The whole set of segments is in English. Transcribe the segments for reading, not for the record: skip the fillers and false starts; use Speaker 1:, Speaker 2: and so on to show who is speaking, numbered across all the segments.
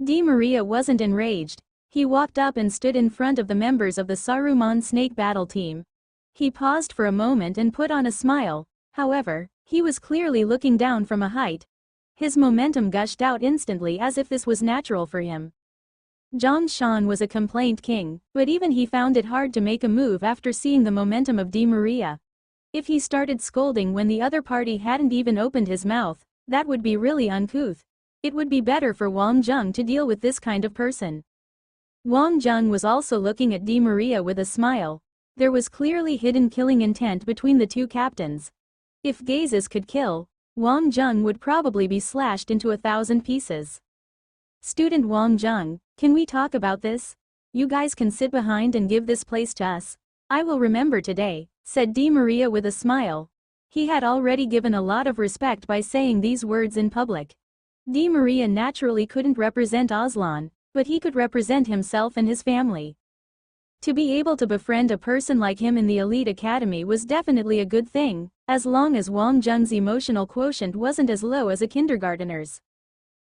Speaker 1: Di Maria wasn't enraged. He walked up and stood in front of the members of the Saruman Snake battle team. He paused for a moment and put on a smile. However, he was clearly looking down from a height. His momentum gushed out instantly as if this was natural for him. Zhang Shan was a complaint king, but even he found it hard to make a move after seeing the momentum of Di Maria. If he started scolding when the other party hadn't even opened his mouth, that would be really uncouth. It would be better for Wang Zheng to deal with this kind of person. Wang Zheng was also looking at Di Maria with a smile. There was clearly hidden killing intent between the two captains. If gazes could kill, Wang Zheng would probably be slashed into 1,000 pieces. Student Wang Zheng, can we talk about this? You guys can sit behind and give this place to us. I will remember today, said Di Maria with a smile. He had already given a lot of respect by saying these words in public. Di Maria naturally couldn't represent Aslan, but he could represent himself and his family. To be able to befriend a person like him in the elite academy was definitely a good thing, as long as Wang Zheng's emotional quotient wasn't as low as a kindergartner's.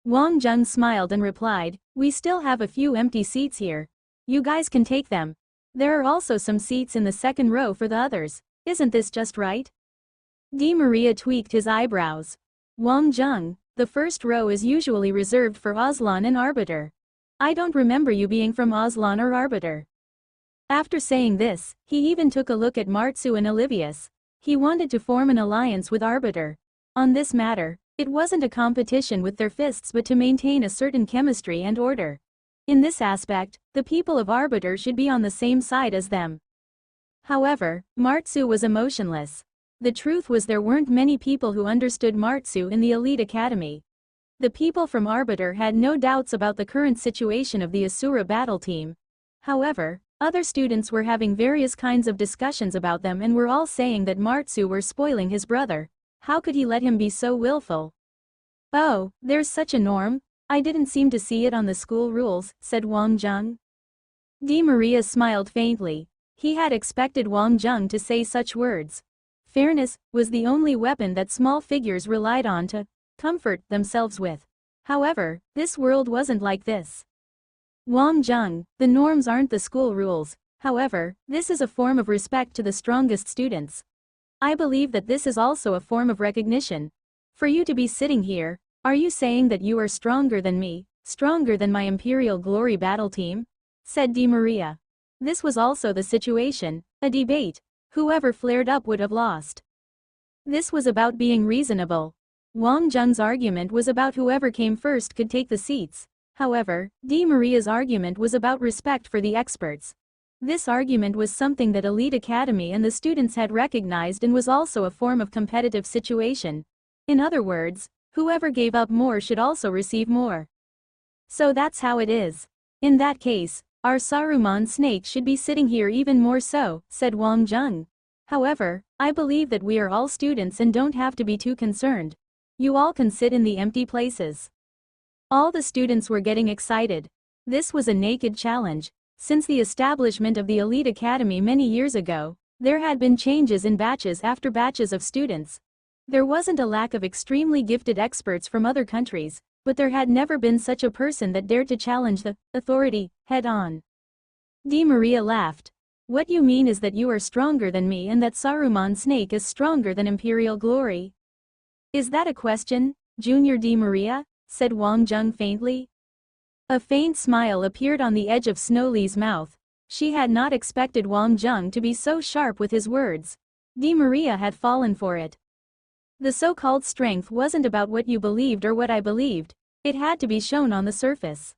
Speaker 1: Wang Zheng smiled and replied, "We still have a few empty seats here. You guys can take them. There are also some seats in the second row for the others. Isn't this just right?" Di Maria tweaked his eyebrows. Wang Zheng, the first row is usually reserved for Aslan and Arbiter. I don't remember you being from Aslan or Arbiter. After saying this, he even took a look at Martsu and Olivius. He wanted to form an alliance with Arbiter. On this matter, it wasn't a competition with their fists but to maintain a certain chemistry and order. In this aspect, the people of Arbiter should be on the same side as them. However, Martsu was emotionless. The truth was there weren't many people who understood Martsu in the elite academy. The people from Arbiter had no doubts about the current situation of the Asura battle team. However, other students were having various kinds of discussions about them and were all saying that Martsu were spoiling his brother. How could he let him be so willful? "Oh, there's such a norm? I didn't seem to see it on the school rules," said Wang Zheng. Di Maria smiled faintly. He had expected Wang Zheng to say such words. Fairness was the only weapon that small figures relied on to comfort themselves with. However, this world wasn't like this. Wang Zheng, the norms aren't the school rules. However, this is a form of respect to the strongest students. I believe that this is also a form of recognition. For you to be sitting here, are you saying that you are stronger than me, stronger than my Imperial Glory battle team? Said Di Maria. This was also the situation, a debate. Whoever flared up would have lost. This was about being reasonable. Wang Zheng's argument was about whoever came first could take the seats. However, Di Maria's argument was about respect for the experts. This argument was something that Elite Academy and the students had recognized and was also a form of competitive situation. In other words, whoever gave up more should also receive more. So that's how it is. In that case, our Saruman snake should be sitting here even more so, said Wang Zheng. However, I believe that we are all students and don't have to be too concerned. You all can sit in the empty places. All the students were getting excited. This was a naked challenge. Since the establishment of the Elite Academy many years ago, there had been changes in batches after batches of students. There wasn't a lack of extremely gifted experts from other countries, but there had never been such a person that dared to challenge the authority head-on. Di Maria laughed. What you mean is that you are stronger than me and that Saruman Snake is stronger than Imperial Glory? Is that a question, Junior Di Maria? Said Wang Zheng faintly. A faint smile appeared on the edge of Snowli's mouth. She had not expected Wang Zheng to be so sharp with his words. Di Maria had fallen for it. The so-called strength wasn't about what you believed or what I believed. It had to be shown on the surface.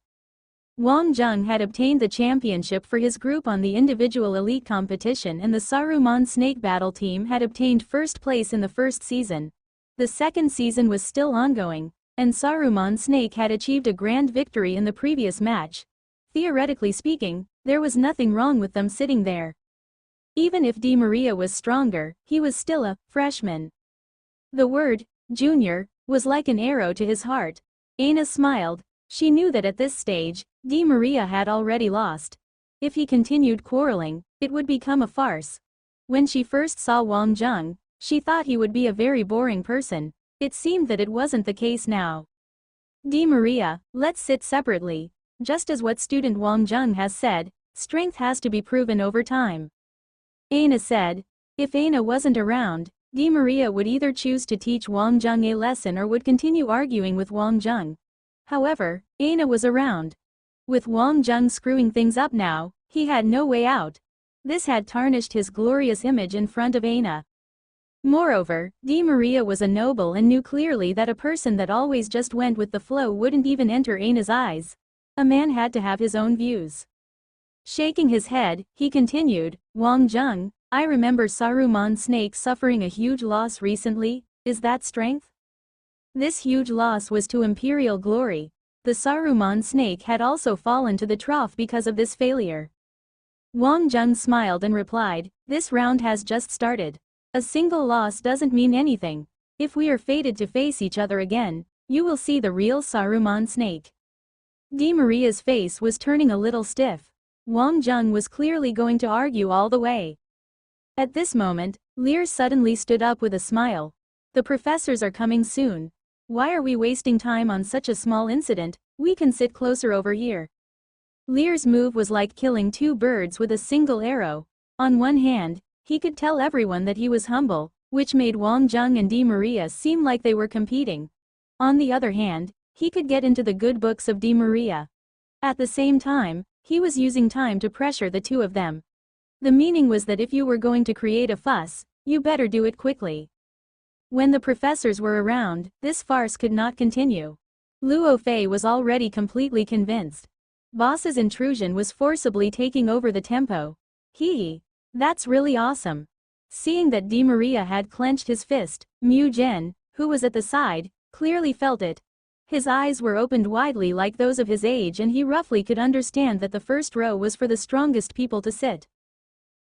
Speaker 1: Wang Zheng had obtained the championship for his group on the individual elite competition and the Saruman Snake battle team had obtained first place in the first season. The second season was still ongoing, and Saruman Snake had achieved a grand victory in the previous match. Theoretically speaking, there was nothing wrong with them sitting there. Even if Di Maria was stronger, he was still a freshman. The word, junior, was like an arrow to his heart. Aina smiled. She knew that at this stage, Di Maria had already lost. If he continued quarreling, it would become a farce. When she first saw Wang Zheng, she thought he would be a very boring person. It seemed that it wasn't the case now. Di Maria, let's sit separately. Just as what student Wang Jung has said, strength has to be proven over time. Aina said. If Aina wasn't around, Di Maria would either choose to teach Wang Jung a lesson or would continue arguing with Wang Jung. However, Aina was around. With Wang Jung screwing things up now, he had no way out. This had tarnished his glorious image in front of Aina. Moreover, Di Maria was a noble and knew clearly that a person that always just went with the flow wouldn't even enter Aina's eyes. A man had to have his own views. Shaking his head, he continued, Wang Jung, I remember Saruman Snake suffering a huge loss recently. Is that strength? This huge loss was to imperial glory. The Saruman Snake had also fallen to the trough because of this failure. Wang Jung smiled and replied, this round has just started. A single loss doesn't mean anything. If we are fated to face each other again, you will see the real Saruman Snake. Di Maria's face was turning a little stiff. Wang Jung was clearly going to argue all the way. At this moment, Lear suddenly stood up with a smile. The professors are coming soon. Why are we wasting time on such a small incident? We can sit closer over here. Lear's move was like killing two birds with a single arrow. On one hand, he could tell everyone that he was humble, which made Wang Jung and Di Maria seem like they were competing. On the other hand, he could get into the good books of Di Maria. At the same time, he was using time to pressure the two of them. The meaning was that if you were going to create a fuss, you better do it quickly. When the professors were around, this farce could not continue. Luo Fei was already completely convinced. Boss's intrusion was forcibly taking over the tempo. That's really awesome. Seeing that Di Maria had clenched his fist, Mu Zhen, who was at the side, clearly felt it. His eyes were opened widely like those of his age and he roughly could understand that the first row was for the strongest people to sit.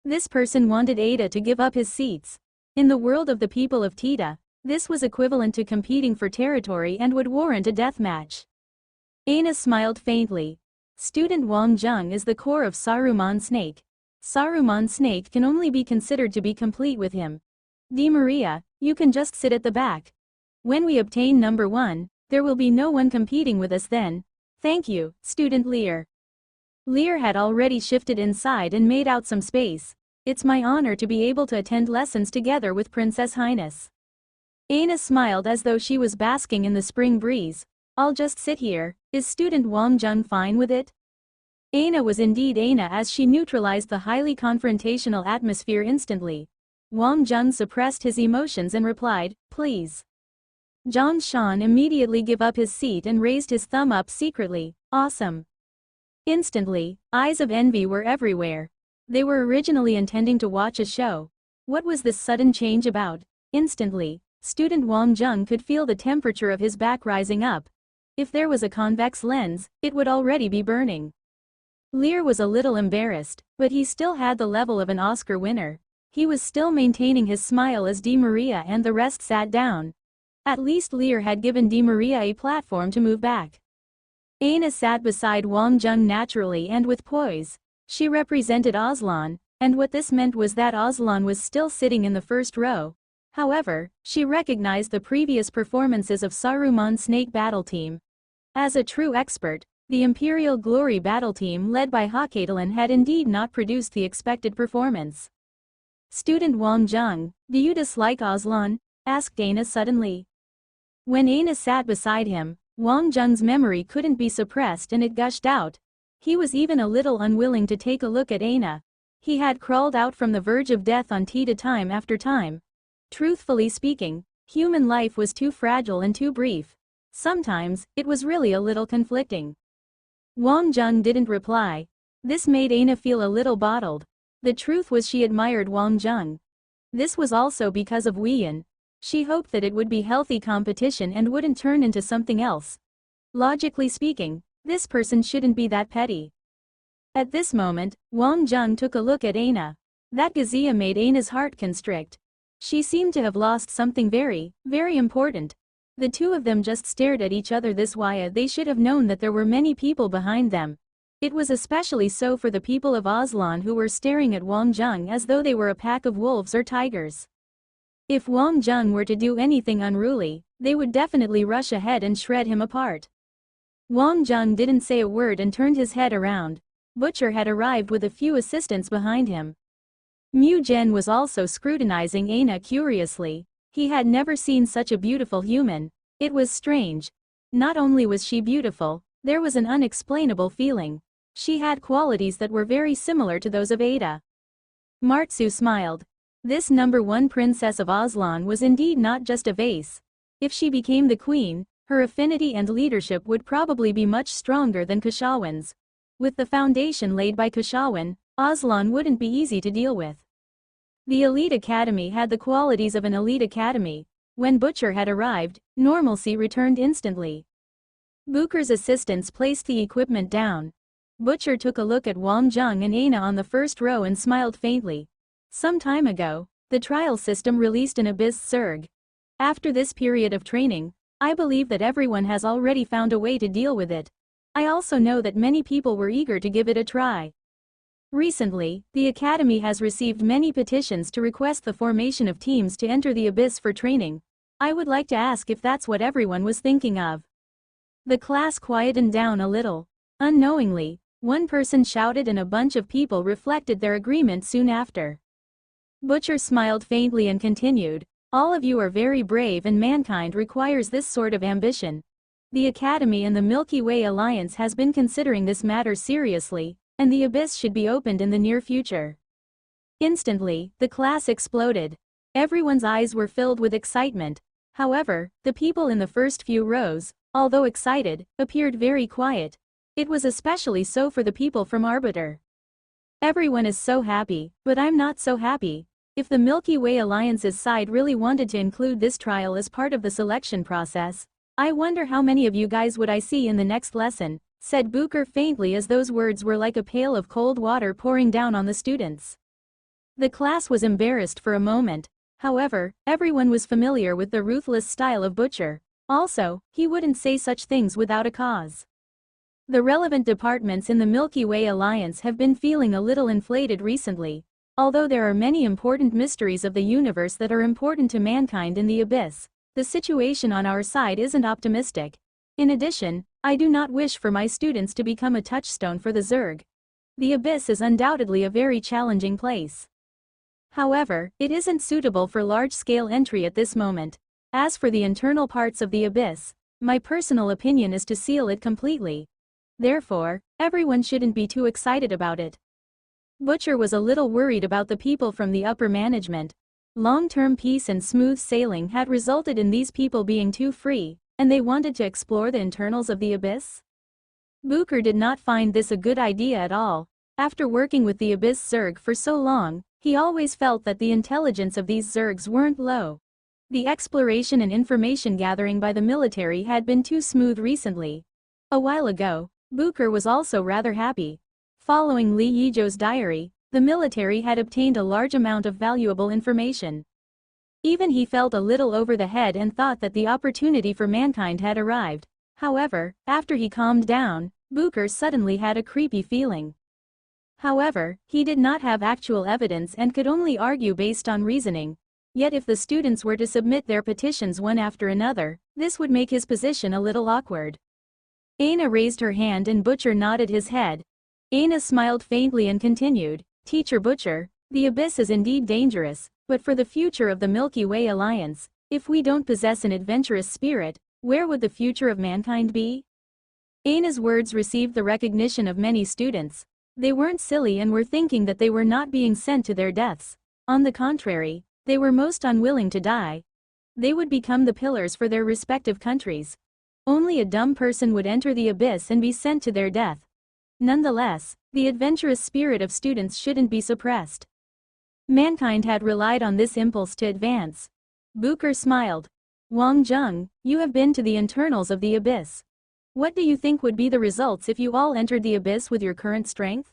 Speaker 1: This person wanted Ada to give up his seats. In the world of the people of Tita, this was equivalent to competing for territory and would warrant a death match. Aina smiled faintly. Student Wang Jung is the core of Saruman Snake. Saruman Snake can only be considered to be complete with him. Di Maria, you can just sit at the back. When we obtain number 1, there will be no one competing with us then. Thank you, Student Lear. Lear had already shifted inside and made out some space. It's my honor to be able to attend lessons together with Princess Highness. Aina smiled as though she was basking in the spring breeze. I'll just sit here. Is Student Wang Jung fine with it? Aina was indeed Aina as she neutralized the highly confrontational atmosphere instantly. Wang Jung suppressed his emotions and replied, please. Zhang Shan immediately gave up his seat and raised his thumb up secretly. Awesome. Instantly, eyes of envy were everywhere. They were originally intending to watch a show. What was this sudden change about? Instantly, Student Wang Jung could feel the temperature of his back rising up. If there was a convex lens, it would already be burning. Lear was a little embarrassed, but he still had the level of an Oscar winner. He was still maintaining his smile as Di Maria and the rest sat down. At least Lear had given Di Maria a platform to move back. Aina sat beside Wang Jung naturally and with poise. She represented Aslan, and what this meant was that Aslan was still sitting in the first row. However, she recognized the previous performances of Saruman Snake Battle Team. As a true expert, the Imperial Glory Battle Team led by Hakatalan had indeed not produced the expected performance. Student Wang Jung, do you dislike Aslan? Asked Aina suddenly. When Aina sat beside him, Wang Jung's memory couldn't be suppressed and it gushed out. He was even a little unwilling to take a look at Aina. He had crawled out from the verge of death on Tita time after time. Truthfully speaking, human life was too fragile and too brief. Sometimes, it was really a little conflicting. Wang Jung didn't reply. This made Aina feel a little bottled. The truth was she admired Wang Jung. This was also because of Weiyan. She hoped that it would be healthy competition and wouldn't turn into something else. Logically speaking, this person shouldn't be that petty. At this moment, Wang Jung took a look at Aina. That gazia made Aina's heart constrict. She seemed to have lost something very, very important. The two of them just stared at each other this way. They should have known that there were many people behind them. It was especially so for the people of Aslan who were staring at Wang Jung as though they were a pack of wolves or tigers. If Wang Jung were to do anything unruly, they would definitely rush ahead and shred him apart. Wang Zheng didn't say a word and turned his head around. Butcher had arrived with a few assistants behind him. Mu Zhen was also scrutinizing Aina curiously. He had never seen such a beautiful human. It was strange. Not only was she beautiful, there was an unexplainable feeling. She had qualities that were very similar to those of Ada. Martsu smiled. This #1 princess of Aslan was indeed not just a vase. If she became the queen, her affinity and leadership would probably be much stronger than Kushawan's. With the foundation laid by Kushawan, Aslan wouldn't be easy to deal with. The elite academy had the qualities of an elite academy. When Butcher had arrived, normalcy returned instantly. Booker's assistants placed the equipment down. Butcher took a look at Wang Zheng and Aina on the first row and smiled faintly. Some time ago, the trial system released an Abyss Zerg. After this period of training, I believe that everyone has already found a way to deal with it. I also know that many people were eager to give it a try. Recently, the Academy has received many petitions to request the formation of teams to enter the Abyss for training. I would like to ask if that's what everyone was thinking of. The class quietened down a little. Unknowingly, one person shouted and a bunch of people reflected their agreement soon after. Butcher smiled faintly and continued, "All of you are very brave and mankind requires this sort of ambition. The Academy and the Milky Way Alliance has been considering this matter seriously, and the Abyss should be opened in the near future." Instantly, the class exploded. Everyone's eyes were filled with excitement. However, the people in the first few rows, although excited, appeared very quiet. It was especially so for the people from Arbiter. Everyone is so happy, but I'm not so happy. If the Milky Way Alliance's side really wanted to include this trial as part of the selection process, I wonder how many of you guys would I see in the next lesson, said Booker faintly as those words were like a pail of cold water pouring down on the students. The class was embarrassed for a moment. However, everyone was familiar with the ruthless style of Butcher. Also, he wouldn't say such things without a cause. The relevant departments in the Milky Way Alliance have been feeling a little inflated recently. Although there are many important mysteries of the universe that are important to mankind in the Abyss, the situation on our side isn't optimistic. In addition, I do not wish for my students to become a touchstone for the Zerg. The Abyss is undoubtedly a very challenging place. However, it isn't suitable for large-scale entry at this moment. As for the internal parts of the Abyss, my personal opinion is to seal it completely. Therefore, everyone shouldn't be too excited about it. Butcher was a little worried about the people from the upper management. Long-term peace and smooth sailing had resulted in these people being too free, and they wanted to explore the internals of the Abyss? Booker did not find this a good idea at all. After working with the Abyss Zerg for so long, he always felt that the intelligence of these Zergs weren't low. The exploration and information gathering by the military had been too smooth recently. A while ago, Booker was also rather happy. Following Li Yizhou's diary, the military had obtained a large amount of valuable information. Even he felt a little over the head and thought that the opportunity for mankind had arrived. However, after he calmed down, Booker suddenly had a creepy feeling. However, he did not have actual evidence and could only argue based on reasoning. Yet if the students were to submit their petitions one after another, this would make his position a little awkward. Aina raised her hand and Butcher nodded his head. Aina smiled faintly and continued, "Teacher Butcher, the Abyss is indeed dangerous, but for the future of the Milky Way Alliance, if we don't possess an adventurous spirit, where would the future of mankind be?" Aina's words received the recognition of many students. They weren't silly and were thinking that they were not being sent to their deaths. On the contrary, they were most unwilling to die. They would become the pillars for their respective countries. Only a dumb person would enter the Abyss and be sent to their death. Nonetheless, the adventurous spirit of students shouldn't be suppressed. Mankind had relied on this impulse to advance. Booker smiled. "Wang Zheng, you have been to the internals of the Abyss. What do you think would be the results if you all entered the Abyss with your current strength?"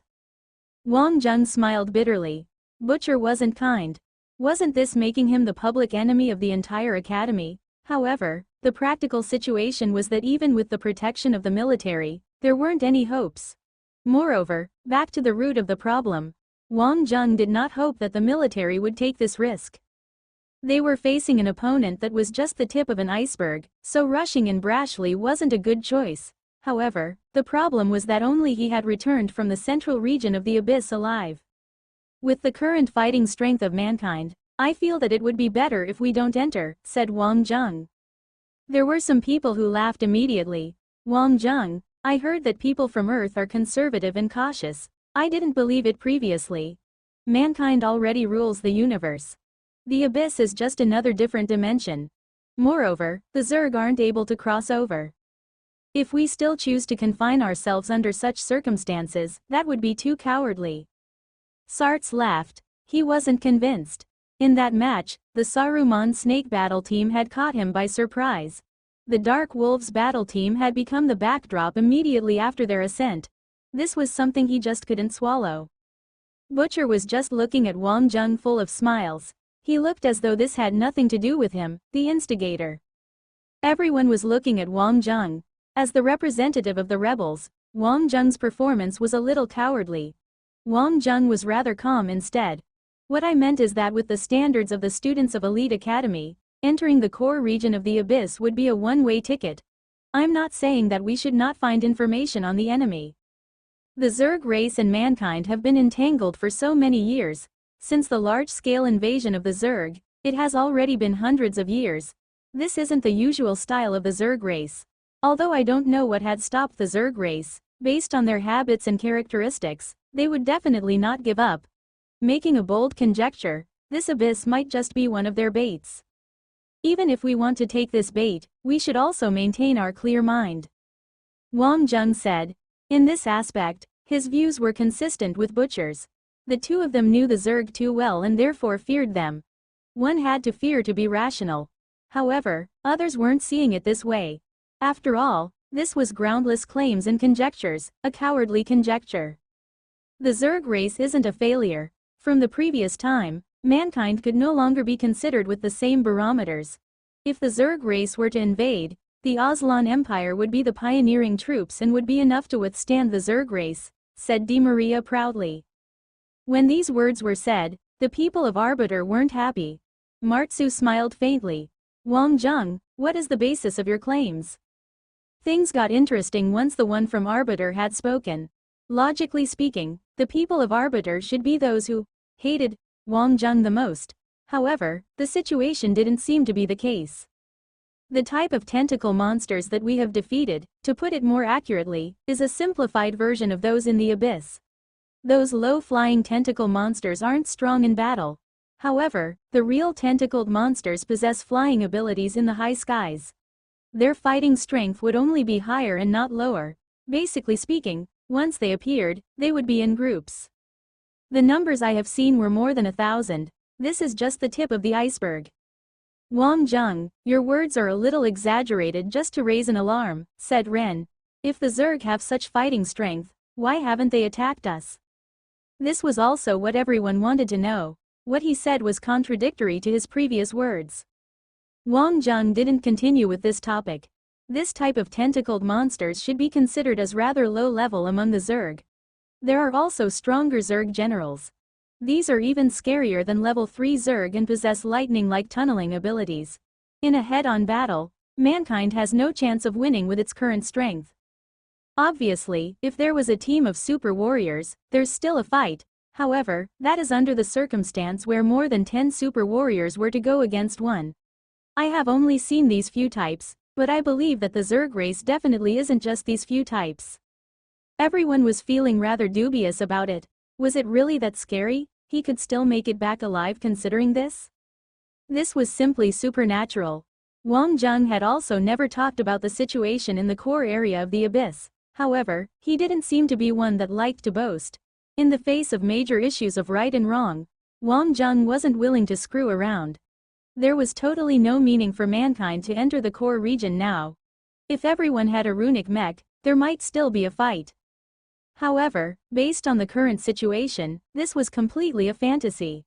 Speaker 1: Wang Zheng smiled bitterly. Butcher wasn't kind. Wasn't this making him the public enemy of the entire academy? However, the practical situation was that even with the protection of the military, there weren't any hopes. Moreover, back to the root of the problem, Wang Zheng did not hope that the military would take this risk. They were facing an opponent that was just the tip of an iceberg, so rushing in brashly wasn't a good choice. However, the problem was that only he had returned from the central region of the abyss alive. With the current fighting strength of mankind, I feel that it would be better if we don't enter, said Wang Zheng. There were some people who laughed immediately. Wang Zheng, I heard that people from Earth are conservative and cautious. I didn't believe it previously. Mankind already rules the universe. The abyss is just another different dimension. Moreover, the Zerg aren't able to cross over. If we still choose to confine ourselves under such circumstances, that would be too cowardly. Sarts laughed. He wasn't convinced. In that match, the Saruman Snake battle team had caught him by surprise. The Dark Wolves battle team had become the backdrop immediately after their ascent. This was something he just couldn't swallow. Butcher was just looking at Wang Zheng full of smiles. He looked as though this had nothing to do with him, the instigator. Everyone was looking at Wang Zheng. As the representative of the rebels, Wang Zheng's performance was a little cowardly. Wang Zheng was rather calm instead. What I meant is that with the standards of the students of Elite Academy, entering the core region of the abyss would be a one-way ticket. I'm not saying that we should not find information on the enemy. The Zerg race and mankind have been entangled for so many years. Since the large-scale invasion of the Zerg, it has already been hundreds of years. This isn't the usual style of the Zerg race. Although I don't know what had stopped the Zerg race, based on their habits and characteristics, they would definitely not give up. Making a bold conjecture, this abyss might just be one of their baits. Even if we want to take this bait, we should also maintain our clear mind. Wang Zheng said. In this aspect, his views were consistent with Butcher's. The two of them knew the Zerg too well and therefore feared them. One had to fear to be rational. However, others weren't seeing it this way. After all, this was groundless claims and conjectures, a cowardly conjecture. The Zerg race isn't a failure. From the previous time, mankind could no longer be considered with the same barometers. If the Zerg race were to invade, the Aslan Empire would be the pioneering troops and would be enough to withstand the Zerg race, said Di Maria proudly. When these words were said, the people of Arbiter weren't happy. Martsu smiled faintly. Wang Zheng, what is the basis of your claims? Things got interesting once the one from Arbiter had spoken. Logically speaking, the people of Arbiter should be those who hated Wang Zheng the most. However, the situation didn't seem to be the case. The type of tentacle monsters that we have defeated, to put it more accurately, is a simplified version of those in the abyss. Those low-flying tentacle monsters aren't strong in battle. However, the real tentacled monsters possess flying abilities in the high skies. Their fighting strength would only be higher and not lower. Basically speaking, once they appeared, they would be in groups. The numbers I have seen were more than 1,000. This is just the tip of the iceberg. Wang Zheng, your words are a little exaggerated just to raise an alarm, said Ren. If the Zerg have such fighting strength, why haven't they attacked us? This was also what everyone wanted to know. What he said was contradictory to his previous words. Wang Zheng didn't continue with this topic. This type of tentacled monsters should be considered as rather low level among the Zerg. There are also stronger Zerg generals. These are even scarier than level 3 Zerg and possess lightning-like tunneling abilities. In a head-on battle, mankind has no chance of winning with its current strength. Obviously, if there was a team of super warriors, there's still a fight. However, that is under the circumstance where more than 10 super warriors were to go against one. I have only seen these few types, but I believe that the Zerg race definitely isn't just these few types. Everyone was feeling rather dubious about it. Was it really that scary? He could still make it back alive considering this? This was simply supernatural. Wang Zheng had also never talked about the situation in the core area of the abyss. However, he didn't seem to be one that liked to boast. In the face of major issues of right and wrong, Wang Zheng wasn't willing to screw around. There was totally no meaning for mankind to enter the core region now. If everyone had a runic mech, there might still be a fight. However, based on the current situation, this was completely a fantasy.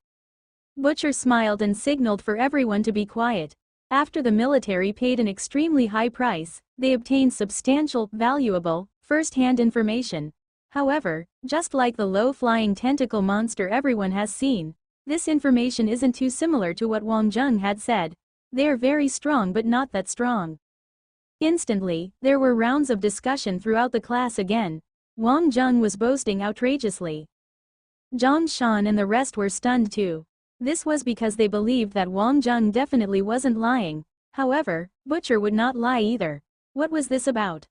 Speaker 1: Butcher smiled and signaled for everyone to be quiet. After the military paid an extremely high price, they obtained substantial, valuable, first-hand information. However, just like the low-flying tentacle monster everyone has seen, this information isn't too similar to what Wang Zheng had said. They are very strong but not that strong. Instantly, there were rounds of discussion throughout the class again. Wang Zheng was boasting outrageously. Zhang Shan and the rest were stunned too. This was because they believed that Wang Zheng definitely wasn't lying. However, Butcher would not lie either. What was this about?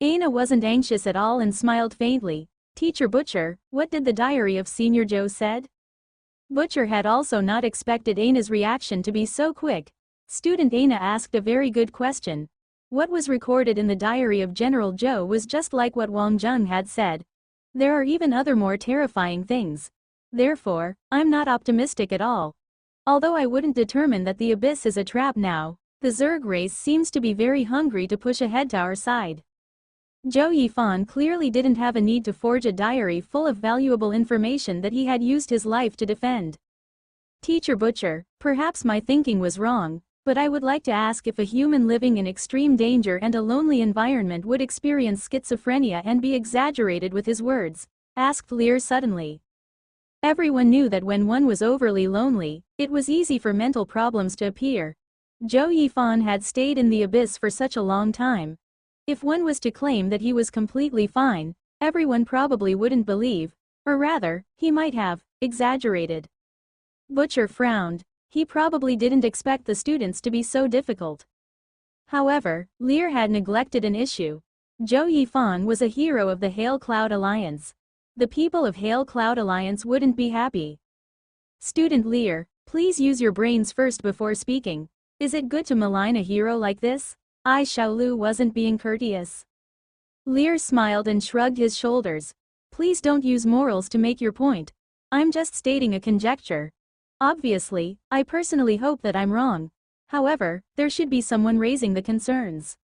Speaker 1: Aina wasn't anxious at all and smiled faintly. Teacher Butcher, what did the diary of Senior Joe said? Butcher had also not expected Aina's reaction to be so quick. Student Aina asked a very good question. What was recorded in the diary of General Joe was just like what Wang Zheng had said. There are even other more terrifying things. Therefore, I'm not optimistic at all. Although I wouldn't determine that the abyss is a trap now, the Zerg race seems to be very hungry to push ahead to our side. Zhou Yifan clearly didn't have a need to forge a diary full of valuable information that he had used his life to defend. Teacher Butcher, perhaps my thinking was wrong, but I would like to ask if a human living in extreme danger and a lonely environment would experience schizophrenia and be exaggerated with his words, asked Lear suddenly. Everyone knew that when one was overly lonely, it was easy for mental problems to appear. Zhou Yifan had stayed in the abyss for such a long time. If one was to claim that he was completely fine, everyone probably wouldn't believe, or rather, he might have exaggerated. Butcher frowned. He probably didn't expect the students to be so difficult. However, Lear had neglected an issue. Zhou Yifan was a hero of the Hail Cloud Alliance. The people of Hail Cloud Alliance wouldn't be happy. Student Lear, please use your brains first before speaking. Is it good to malign a hero like this? Xiaolu wasn't being courteous. Lear smiled and shrugged his shoulders. Please don't use morals to make your point. I'm just stating a conjecture. Obviously, I personally hope that I'm wrong. However, there should be someone raising the concerns.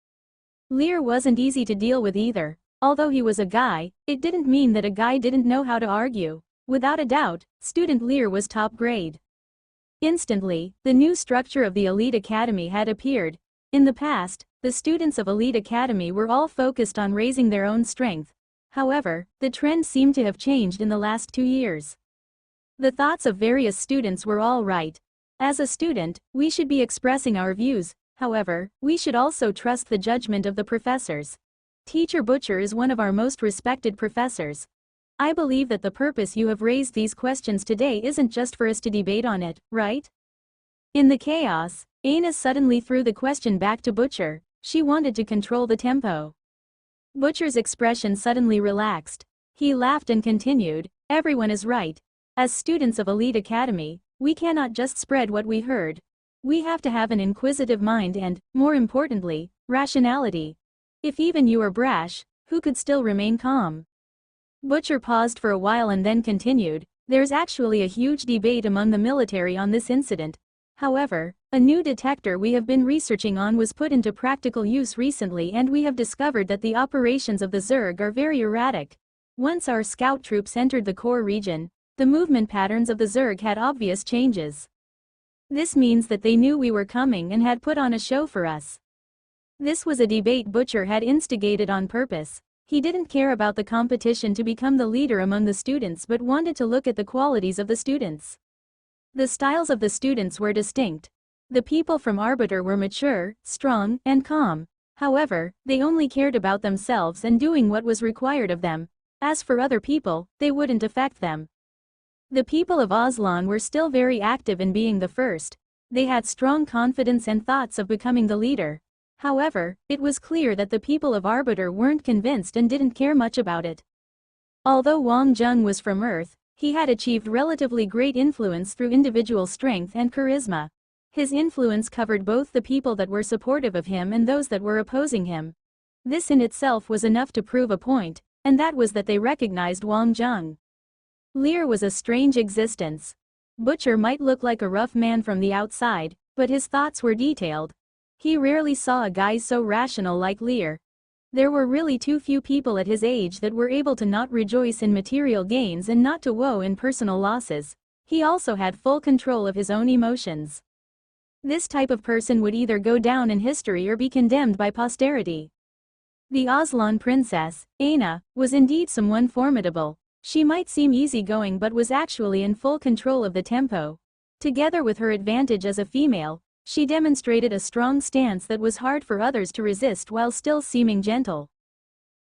Speaker 1: Lear wasn't easy to deal with either. Although he was a guy, it didn't mean that a guy didn't know how to argue. Without a doubt, student Lear was top grade. Instantly, the new structure of the Elite Academy had appeared. In the past, the students of Elite Academy were all focused on raising their own strength. However, the trend seemed to have changed in the last 2 years. The thoughts of various students were all right. As a student, we should be expressing our views, however, we should also trust the judgment of the professors. Teacher Butcher is one of our most respected professors. I believe that the purpose you have raised these questions today isn't just for us to debate on it, right? In the chaos, Aina suddenly threw the question back to Butcher. She wanted to control the tempo. Butcher's expression suddenly relaxed. He laughed and continued, everyone is right. As students of Elite Academy, we cannot just spread what we heard. We have to have an inquisitive mind and, more importantly, rationality. If even you are brash, who could still remain calm? Butcher paused for a while and then continued, there's actually a huge debate among the military on this incident. However, a new detector we have been researching on was put into practical use recently and we have discovered that the operations of the Zerg are very erratic. Once our scout troops entered the core region, the movement patterns of the Zerg had obvious changes. This means that they knew we were coming and had put on a show for us. This was a debate Butcher had instigated on purpose. He didn't care about the competition to become the leader among the students but wanted to look at the qualities of the students. The styles of the students were distinct. The people from Arbiter were mature, strong, and calm. However, they only cared about themselves and doing what was required of them. As for other people, they wouldn't affect them. The people of Aslan were still very active in being the first. They had strong confidence and thoughts of becoming the leader. However, it was clear that the people of Arbiter weren't convinced and didn't care much about it. Although Wang Zheng was from Earth, he had achieved relatively great influence through individual strength and charisma. His influence covered both the people that were supportive of him and those that were opposing him. This in itself was enough to prove a point, and that was that they recognized Wang Zheng. Lear was a strange existence. Butcher might look like a rough man from the outside, but his thoughts were detailed. He rarely saw a guy so rational like Lear. There were really too few people at his age that were able to not rejoice in material gains and not to woe in personal losses. He also had full control of his own emotions. This type of person would either go down in history or be condemned by posterity. The Aslan princess, Aina, was indeed someone formidable. She might seem easygoing but was actually in full control of the tempo. Together with her advantage as a female, She demonstrated a strong stance that was hard for others to resist while still seeming gentle.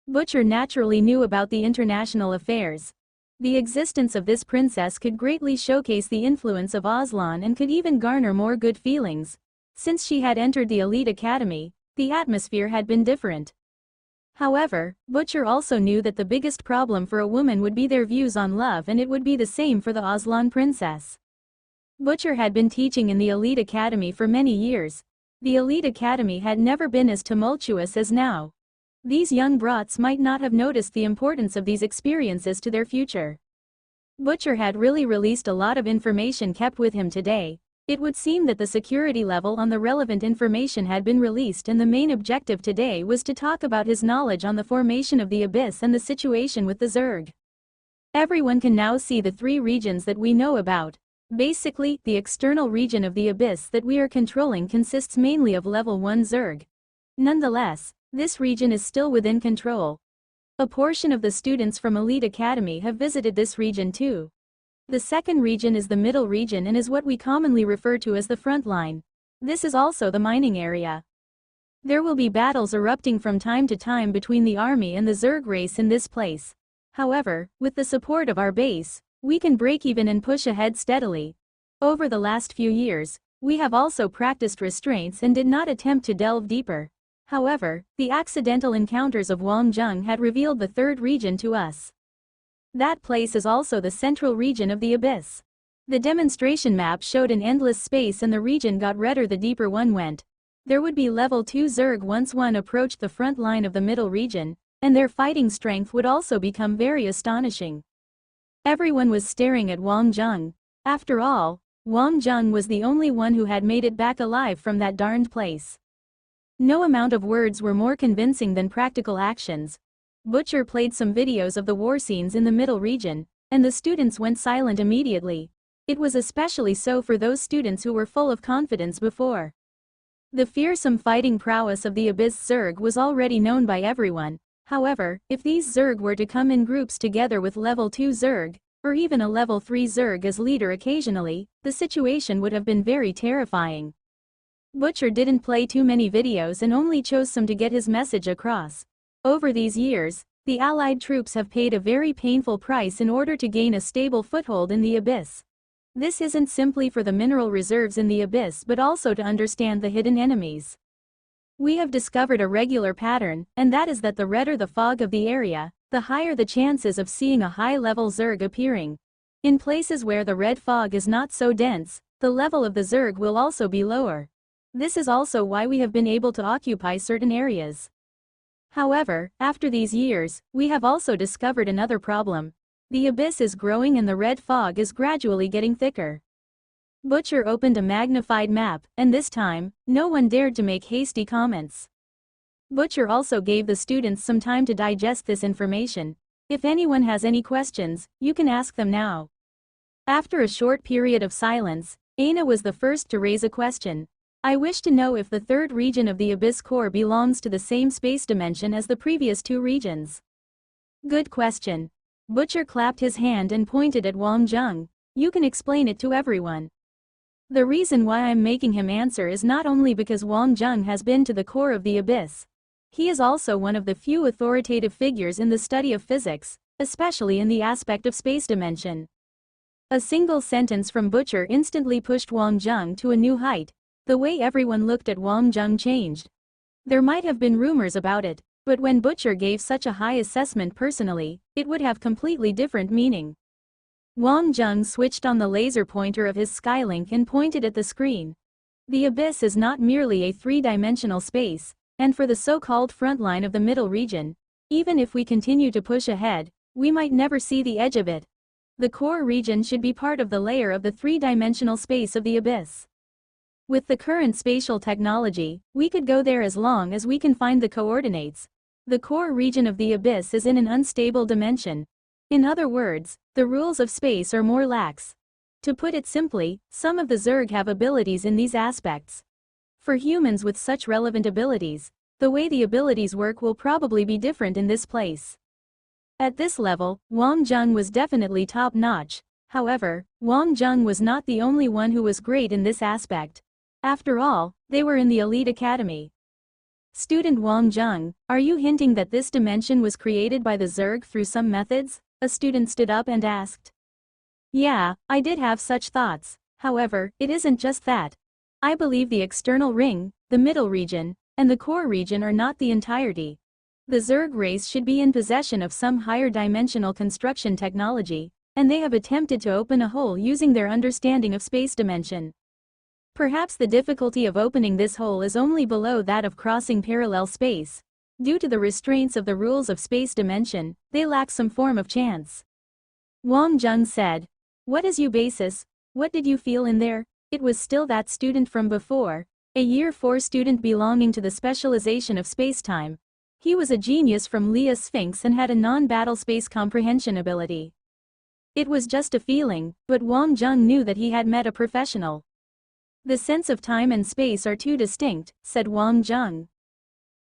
Speaker 1: Butcher naturally knew about the international affairs. The existence of this princess could greatly showcase the influence of Aslan and could even garner more good feelings. Since she had entered the elite academy, the atmosphere had been different. However, Butcher also knew that the biggest problem for a woman would be their views on love, and it would be the same for the Aslan princess. Butcher had been teaching in the elite academy for many years. The elite academy had never been as tumultuous as now. These young brats might not have noticed the importance of these experiences to their future. Butcher had really released a lot of information kept with him today. It would seem that the security level on the relevant information had been released, and the main objective today was to talk about his knowledge on the formation of the Abyss and the situation with the Zerg. Everyone can now see the 3 regions that we know about. Basically, the external region of the Abyss that we are controlling consists mainly of level 1 Zerg. Nonetheless, this region is still within control. A portion of the students from Elite Academy have visited this region too. The second region is the middle region and is what we commonly refer to as the front line. This is also the mining area. There will be battles erupting from time to time between the army and the Zerg race in this place. However, with the support of our base, we can break even and push ahead steadily. Over the last few years, we have also practiced restraints and did not attempt to delve deeper. However, the accidental encounters of Wangjung had revealed the third region to us. That place is also the central region of the Abyss. The demonstration map showed an endless space, and the region got redder the deeper one went. There would be level 2 Zerg once one approached the front line of the middle region, and their fighting strength would also become very astonishing. Everyone was staring at Wangjung. After all, Wangjung was the only one who had made it back alive from that darned place. No amount of words were more convincing than practical actions. Butcher played some videos of the war scenes in the middle region, and the students went silent immediately. It was especially so for those students who were full of confidence before. The fearsome fighting prowess of the Abyss Zerg was already known by everyone. However, if these Zerg were to come in groups together with level 2 Zerg, or even a level 3 Zerg as leader occasionally, the situation would have been very terrifying. Butcher didn't play too many videos and only chose some to get his message across. Over these years, the Allied troops have paid a very painful price in order to gain a stable foothold in the Abyss. This isn't simply for the mineral reserves in the Abyss but also to understand the hidden enemies. We have discovered a regular pattern, and that is that the redder the fog of the area, the higher the chances of seeing a high-level Zerg appearing. In places where the red fog is not so dense, the level of the Zerg will also be lower. This is also why we have been able to occupy certain areas. However, after these years, we have also discovered another problem. The Abyss is growing and the red fog is gradually getting thicker. Butcher opened a magnified map, and this time, no one dared to make hasty comments. Butcher also gave the students some time to digest this information. If anyone has any questions, you can ask them now. After a short period of silence, Aina was the first to raise a question. I wish to know if the third region of the Abyss core belongs to the same space dimension as the previous 2 regions. Good question. Butcher clapped his hand and pointed at Wangjung. You can explain it to everyone. The reason why I'm making him answer is not only because Wangjung has been to the core of the Abyss. He is also one of the few authoritative figures in the study of physics, especially in the aspect of space dimension. A single sentence from Butcher instantly pushed Wangjung to a new height. The way everyone looked at Wangjung changed. There might have been rumors about it, but when Butcher gave such a high assessment personally, it would have completely different meaning. Wangjung switched on the laser pointer of his Skylink and pointed at the screen. The Abyss is not merely a 3-dimensional space, and for the so-called front line of the middle region, even if we continue to push ahead, we might never see the edge of it. The core region should be part of the layer of the 3-dimensional space of the Abyss. With the current spatial technology, we could go there as long as we can find the coordinates. The core region of the Abyss is in an unstable dimension. In other words, the rules of space are more lax. To put it simply, some of the Zerg have abilities in these aspects. For humans with such relevant abilities, the way the abilities work will probably be different in this place. At this level, Wangjung was definitely top-notch. However, Wangjung was not the only one who was great in this aspect. After all, they were in the elite academy. Student Wang Zheng, are you hinting that this dimension was created by the Zerg through some methods? A student stood up and asked. Yeah, I did have such thoughts. However, it isn't just that. I believe the external ring, the middle region, and the core region are not the entirety. The Zerg race should be in possession of some higher dimensional construction technology, and they have attempted to open a hole using their understanding of space dimension. Perhaps the difficulty of opening this hole is only below that of crossing parallel space. Due to the restraints of the rules of space dimension, they lack some form of chance. Wang Zheng said. What is your basis? What did you feel in there? It was still that student from before, a Year 4 student belonging to the specialization of spacetime. He was a genius from Lea Sphinx and had a non-battle space comprehension ability. It was just a feeling, but Wang Zheng knew that he had met a professional. The sense of time and space are too distinct, said Wang Zheng.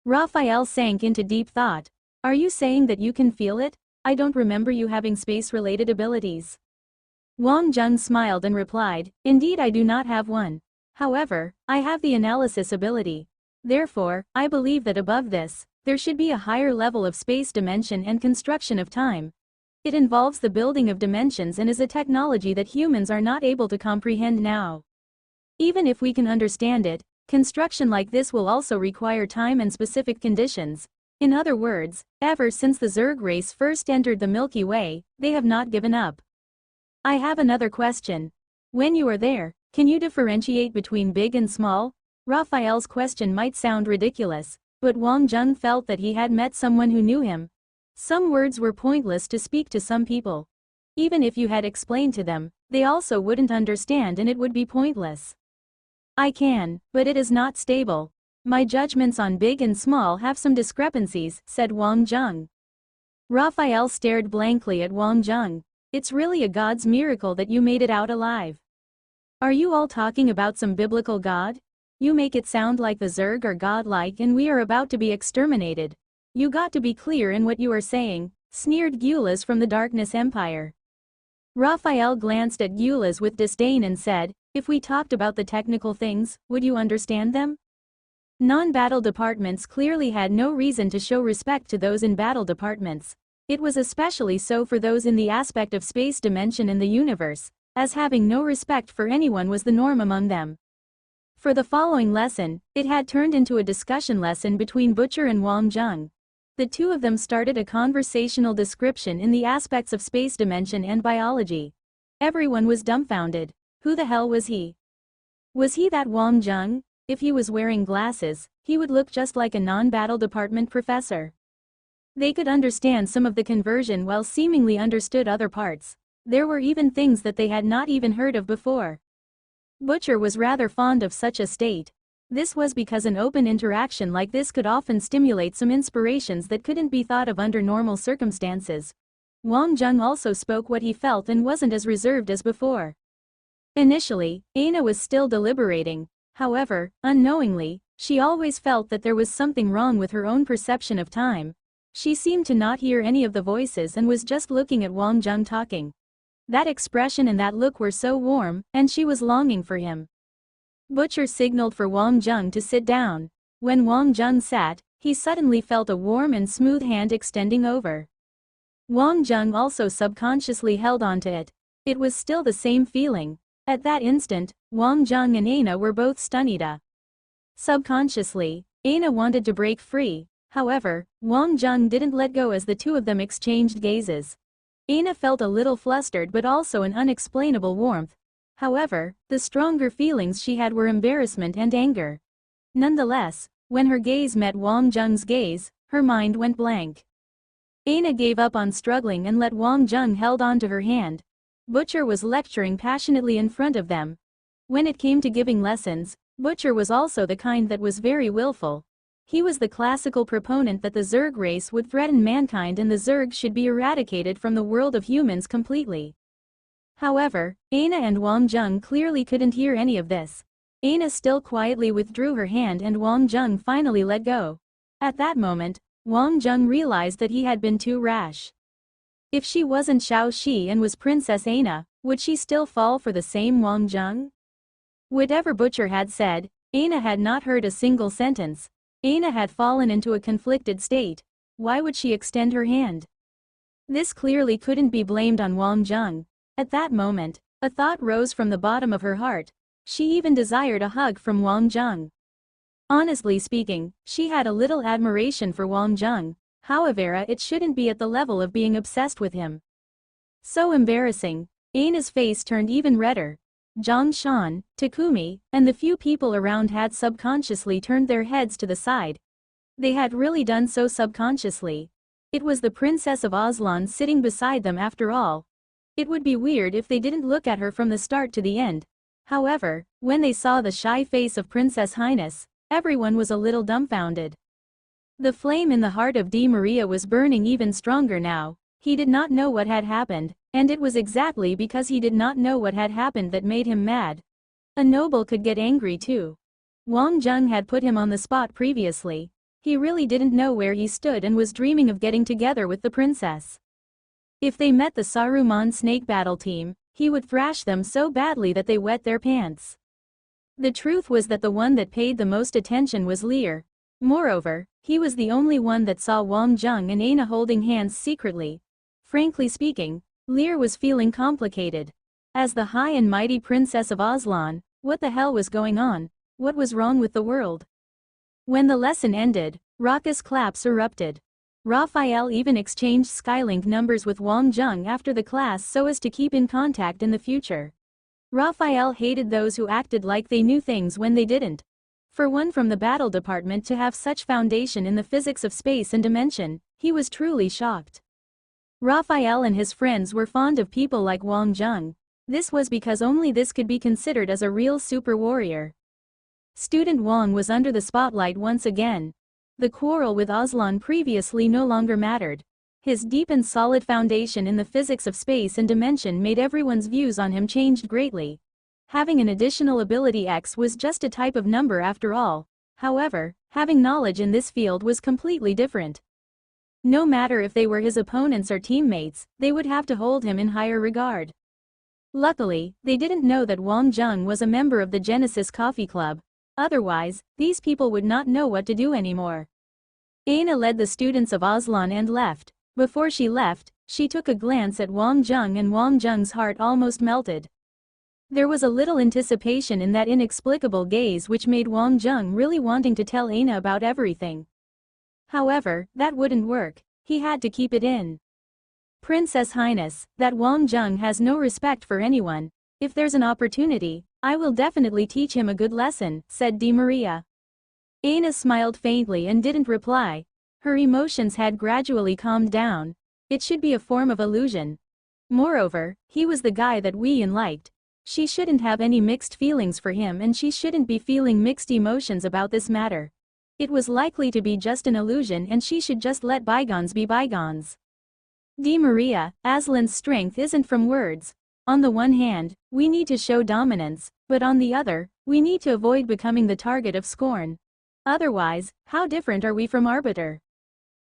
Speaker 1: Raphael sank into deep thought. Are you saying that you can feel it? I don't remember you having space-related abilities. Wang Zheng smiled and replied, Indeed I do not have one. However, I have the analysis ability. Therefore, I believe that above this, there should be a higher level of space dimension and construction of time. It involves the building of dimensions and is a technology that humans are not able to comprehend now. Even if we can understand it, construction like this will also require time and specific conditions. In other words, ever since the Zerg race first entered the Milky Way, they have not given up. I have another question. When you are there, can you differentiate between big and small? Raphael's question might sound ridiculous, but Wang Zheng felt that he had met someone who knew him. Some words were pointless to speak to some people. Even if you had explained to them, they also wouldn't understand and it would be pointless. I can, but it is not stable. My judgments on big and small have some discrepancies, said Wang Zheng. Raphael stared blankly at Wang Zheng. It's really a god's miracle that you made it out alive. Are you all talking about some biblical god? You make it sound like the Zerg are godlike and we are about to be exterminated. You got to be clear in what you are saying, sneered Gulas from the Darkness Empire. Raphael glanced at Gulas with disdain and said, if we talked about the technical things, would you understand them? Non-battle departments clearly had no reason to show respect to those in battle departments. It was especially so for those in the aspect of space dimension in the universe, as having no respect for anyone was the norm among them. For the following lesson, it had turned into a discussion lesson between Butcher and Wang Zheng. The two of them started a conversational description in the aspects of space dimension and biology. Everyone was dumbfounded. Who the hell was he? Was he that Wang Zheng? If he was wearing glasses, he would look just like a non-battle department professor. They could understand some of the conversion while seemingly understood other parts. There were even things that they had not even heard of before. Butcher was rather fond of such a state. This was because an open interaction like this could often stimulate some inspirations that couldn't be thought of under normal circumstances. Wang Zheng also spoke what he felt and wasn't as reserved as before. Initially, Aina was still deliberating. However, unknowingly, she always felt that there was something wrong with her own perception of time. She seemed to not hear any of the voices and was just looking at Wang Zheng talking. That expression and that look were so warm, and she was longing for him. Butcher signaled for Wang Zheng to sit down. When Wang Zheng sat, he suddenly felt a warm and smooth hand extending over. Wang Zheng also subconsciously held onto it. It was still the same feeling. At that instant, Wang Zheng and Aina were both stunned. Subconsciously, Aina wanted to break free. However, Wang Zheng didn't let go as the two of them exchanged gazes. Aina felt a little flustered but also an unexplainable warmth. However, the stronger feelings she had were embarrassment and anger. Nonetheless, when her gaze met Wang Zheng's gaze, her mind went blank. Aina gave up on struggling and let Wang Zheng held on to her hand. Butcher was lecturing passionately in front of them. When it came to giving lessons, Butcher was also the kind that was very willful. He was the classical proponent that the Zerg race would threaten mankind and the Zerg should be eradicated from the world of humans completely. However, Aina and Wang Zheng clearly couldn't hear any of this. Aina still quietly withdrew her hand and Wang Zheng finally let go. At that moment, Wang Zheng realized that he had been too rash. If she wasn't Xiao Shi and was Princess Aina, would she still fall for the same Wang Zheng? Whatever Butcher had said, Aina had not heard a single sentence. Aina had fallen into a conflicted state. Why would she extend her hand? This clearly couldn't be blamed on Wang Jung. At that moment, a thought rose from the bottom of her heart. She even desired a hug from Wang Jung. Honestly speaking, she had a little admiration for Wang Jung. However, it shouldn't be at the level of being obsessed with him. So embarrassing. Aina's face turned even redder. Zhang Shan, Takumi, and the few people around had subconsciously turned their heads to the side. They had really done so subconsciously. It was the Princess of Aslan sitting beside them after all. It would be weird if they didn't look at her from the start to the end. However, when they saw the shy face of Princess Highness, everyone was a little dumbfounded. The flame in the heart of Di Maria was burning even stronger now. He did not know what had happened, and it was exactly because he did not know what had happened that made him mad. A noble could get angry too. Wang Jung had put him on the spot previously. He really didn't know where he stood and was dreaming of getting together with the princess. If they met the Saruman snake battle team, he would thrash them so badly that they wet their pants. The truth was that the one that paid the most attention was Lear. Moreover, he was the only one that saw Wang Jung and Aina holding hands secretly. Frankly speaking, Lear was feeling complicated. As the high and mighty Princess of Aslan, what the hell was going on? What was wrong with the world? When the lesson ended, raucous claps erupted. Raphael even exchanged Skylink numbers with Wang Jung after the class so as to keep in contact in the future. Raphael hated those who acted like they knew things when they didn't. For one from the battle department to have such foundation in the physics of space and dimension, he was truly shocked. Raphael and his friends were fond of people like Wang Jung. This was because only this could be considered as a real super warrior. Student Wang was under the spotlight once again. The quarrel with Aslan previously no longer mattered. His deep and solid foundation in the physics of space and dimension made everyone's views on him changed greatly. Having an additional ability X was just a type of number after all. However, having knowledge in this field was completely different. No matter if they were his opponents or teammates, they would have to hold him in higher regard. Luckily, they didn't know that Wang Jung was a member of the Genesis Coffee Club. Otherwise, these people would not know what to do anymore. Aina led the students of Aslan and left. Before she left, she took a glance at Wang Jung and Wang Jung's heart almost melted. There was a little anticipation in that inexplicable gaze which made Wang Jung really wanting to tell Aina about everything. However, that wouldn't work. He had to keep it in. Princess Highness, that Wang Jung has no respect for anyone. If there's an opportunity, I will definitely teach him a good lesson, said Di Maria. Aina smiled faintly and didn't reply. Her emotions had gradually calmed down. It should be a form of illusion. Moreover, he was the guy that Wei liked. She shouldn't have any mixed feelings for him and she shouldn't be feeling mixed emotions about this matter. It was likely to be just an illusion and she should just let bygones be bygones. Di Maria, Aslan's strength isn't from words. On the one hand, we need to show dominance, but on the other, we need to avoid becoming the target of scorn. Otherwise, how different are we from Arbiter?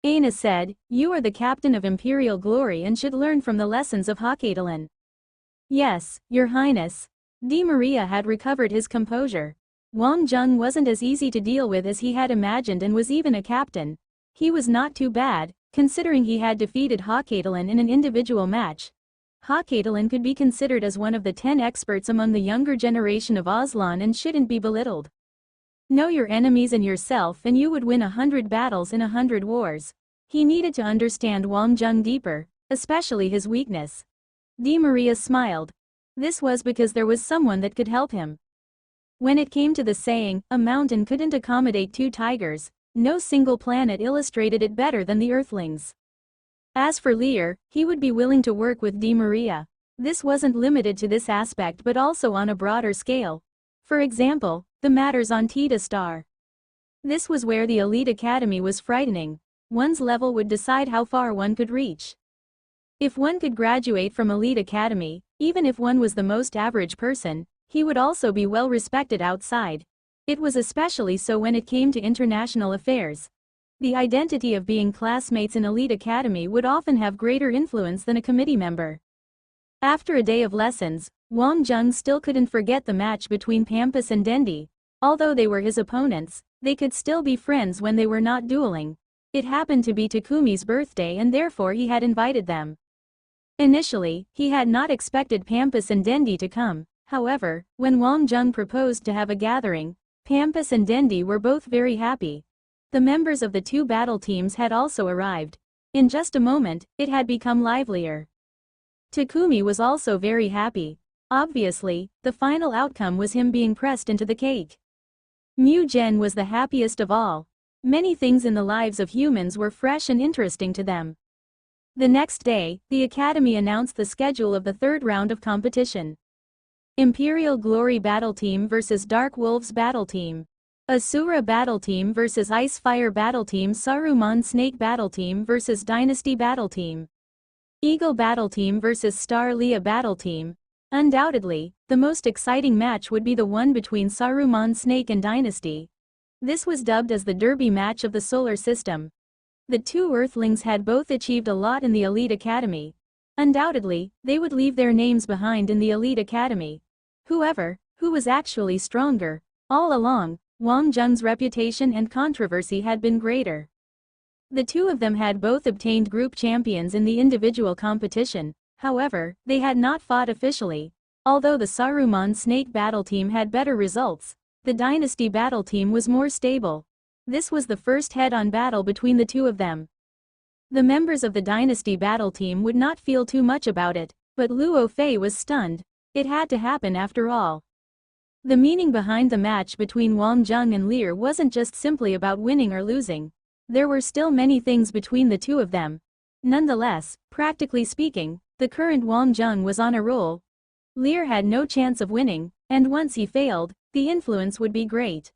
Speaker 1: Aina said, you are the captain of Imperial Glory and should learn from the lessons of Hakatalan. Yes, Your Highness. Di Maria had recovered his composure. Wang Jung wasn't as easy to deal with as he had imagined and was even a captain. He was not too bad, considering he had defeated Hakatalan in an individual match. Hakatalan could be considered as one of the 10 experts among the younger generation of Aslan and shouldn't be belittled. Know your enemies and yourself and you would win 100 battles in 100 wars. He needed to understand Wang Jung deeper, especially his weakness. Di Maria smiled. This was because there was someone that could help him. When it came to the saying, a mountain couldn't accommodate 2 tigers, no single planet illustrated it better than the Earthlings. As for Lear, he would be willing to work with Di Maria. This wasn't limited to this aspect but also on a broader scale. For example, the matters on Tita Star. This was where the elite academy was frightening. One's level would decide how far one could reach. If one could graduate from elite academy, even if one was the most average person, he would also be well respected outside. It was especially so when it came to international affairs. The identity of being classmates in elite academy would often have greater influence than a committee member. After a day of lessons, Wang Jung still couldn't forget the match between Tempest and Dendi. Although they were his opponents, they could still be friends when they were not dueling. It happened to be Takumi's birthday and therefore he had invited them. Initially, he had not expected Tempest and Dendi to come. However, when Wang Jung proposed to have a gathering, Tempest and Dendi were both very happy. The members of the two battle teams had also arrived. In just a moment, it had become livelier. Takumi was also very happy. Obviously, the final outcome was him being pressed into the cake. Mu Gen was the happiest of all. Many things in the lives of humans were fresh and interesting to them. The next day, the Academy announced the schedule of the third round of competition. Imperial Glory Battle Team vs Dark Wolves Battle Team. Asura Battle Team vs Ice Fire Battle Team. Saruman Snake Battle Team vs Dynasty Battle Team. Eagle Battle Team vs Star Leah Battle Team. Undoubtedly, the most exciting match would be the one between Saruman Snake and Dynasty. This was dubbed as the Derby match of the solar system. The two Earthlings had both achieved a lot in the Elite Academy. Undoubtedly, they would leave their names behind in the Elite Academy. Who was actually stronger? All along, Wang Jung's reputation and controversy had been greater. The two of them had both obtained group champions in the individual competition. However, they had not fought officially. Although the Saruman Snake Battle Team had better results, the Dynasty Battle Team was more stable. This was the first head-on battle between the two of them. The members of the Dynasty Battle Team would not feel too much about it, but Luo Fei was stunned. It had to happen after all. The meaning behind the match between Wang Jung and Lear wasn't just simply about winning or losing. There were still many things between the two of them. Nonetheless, practically speaking, the current Wang Jung was on a roll. Lear had no chance of winning, and once he failed, the influence would be great.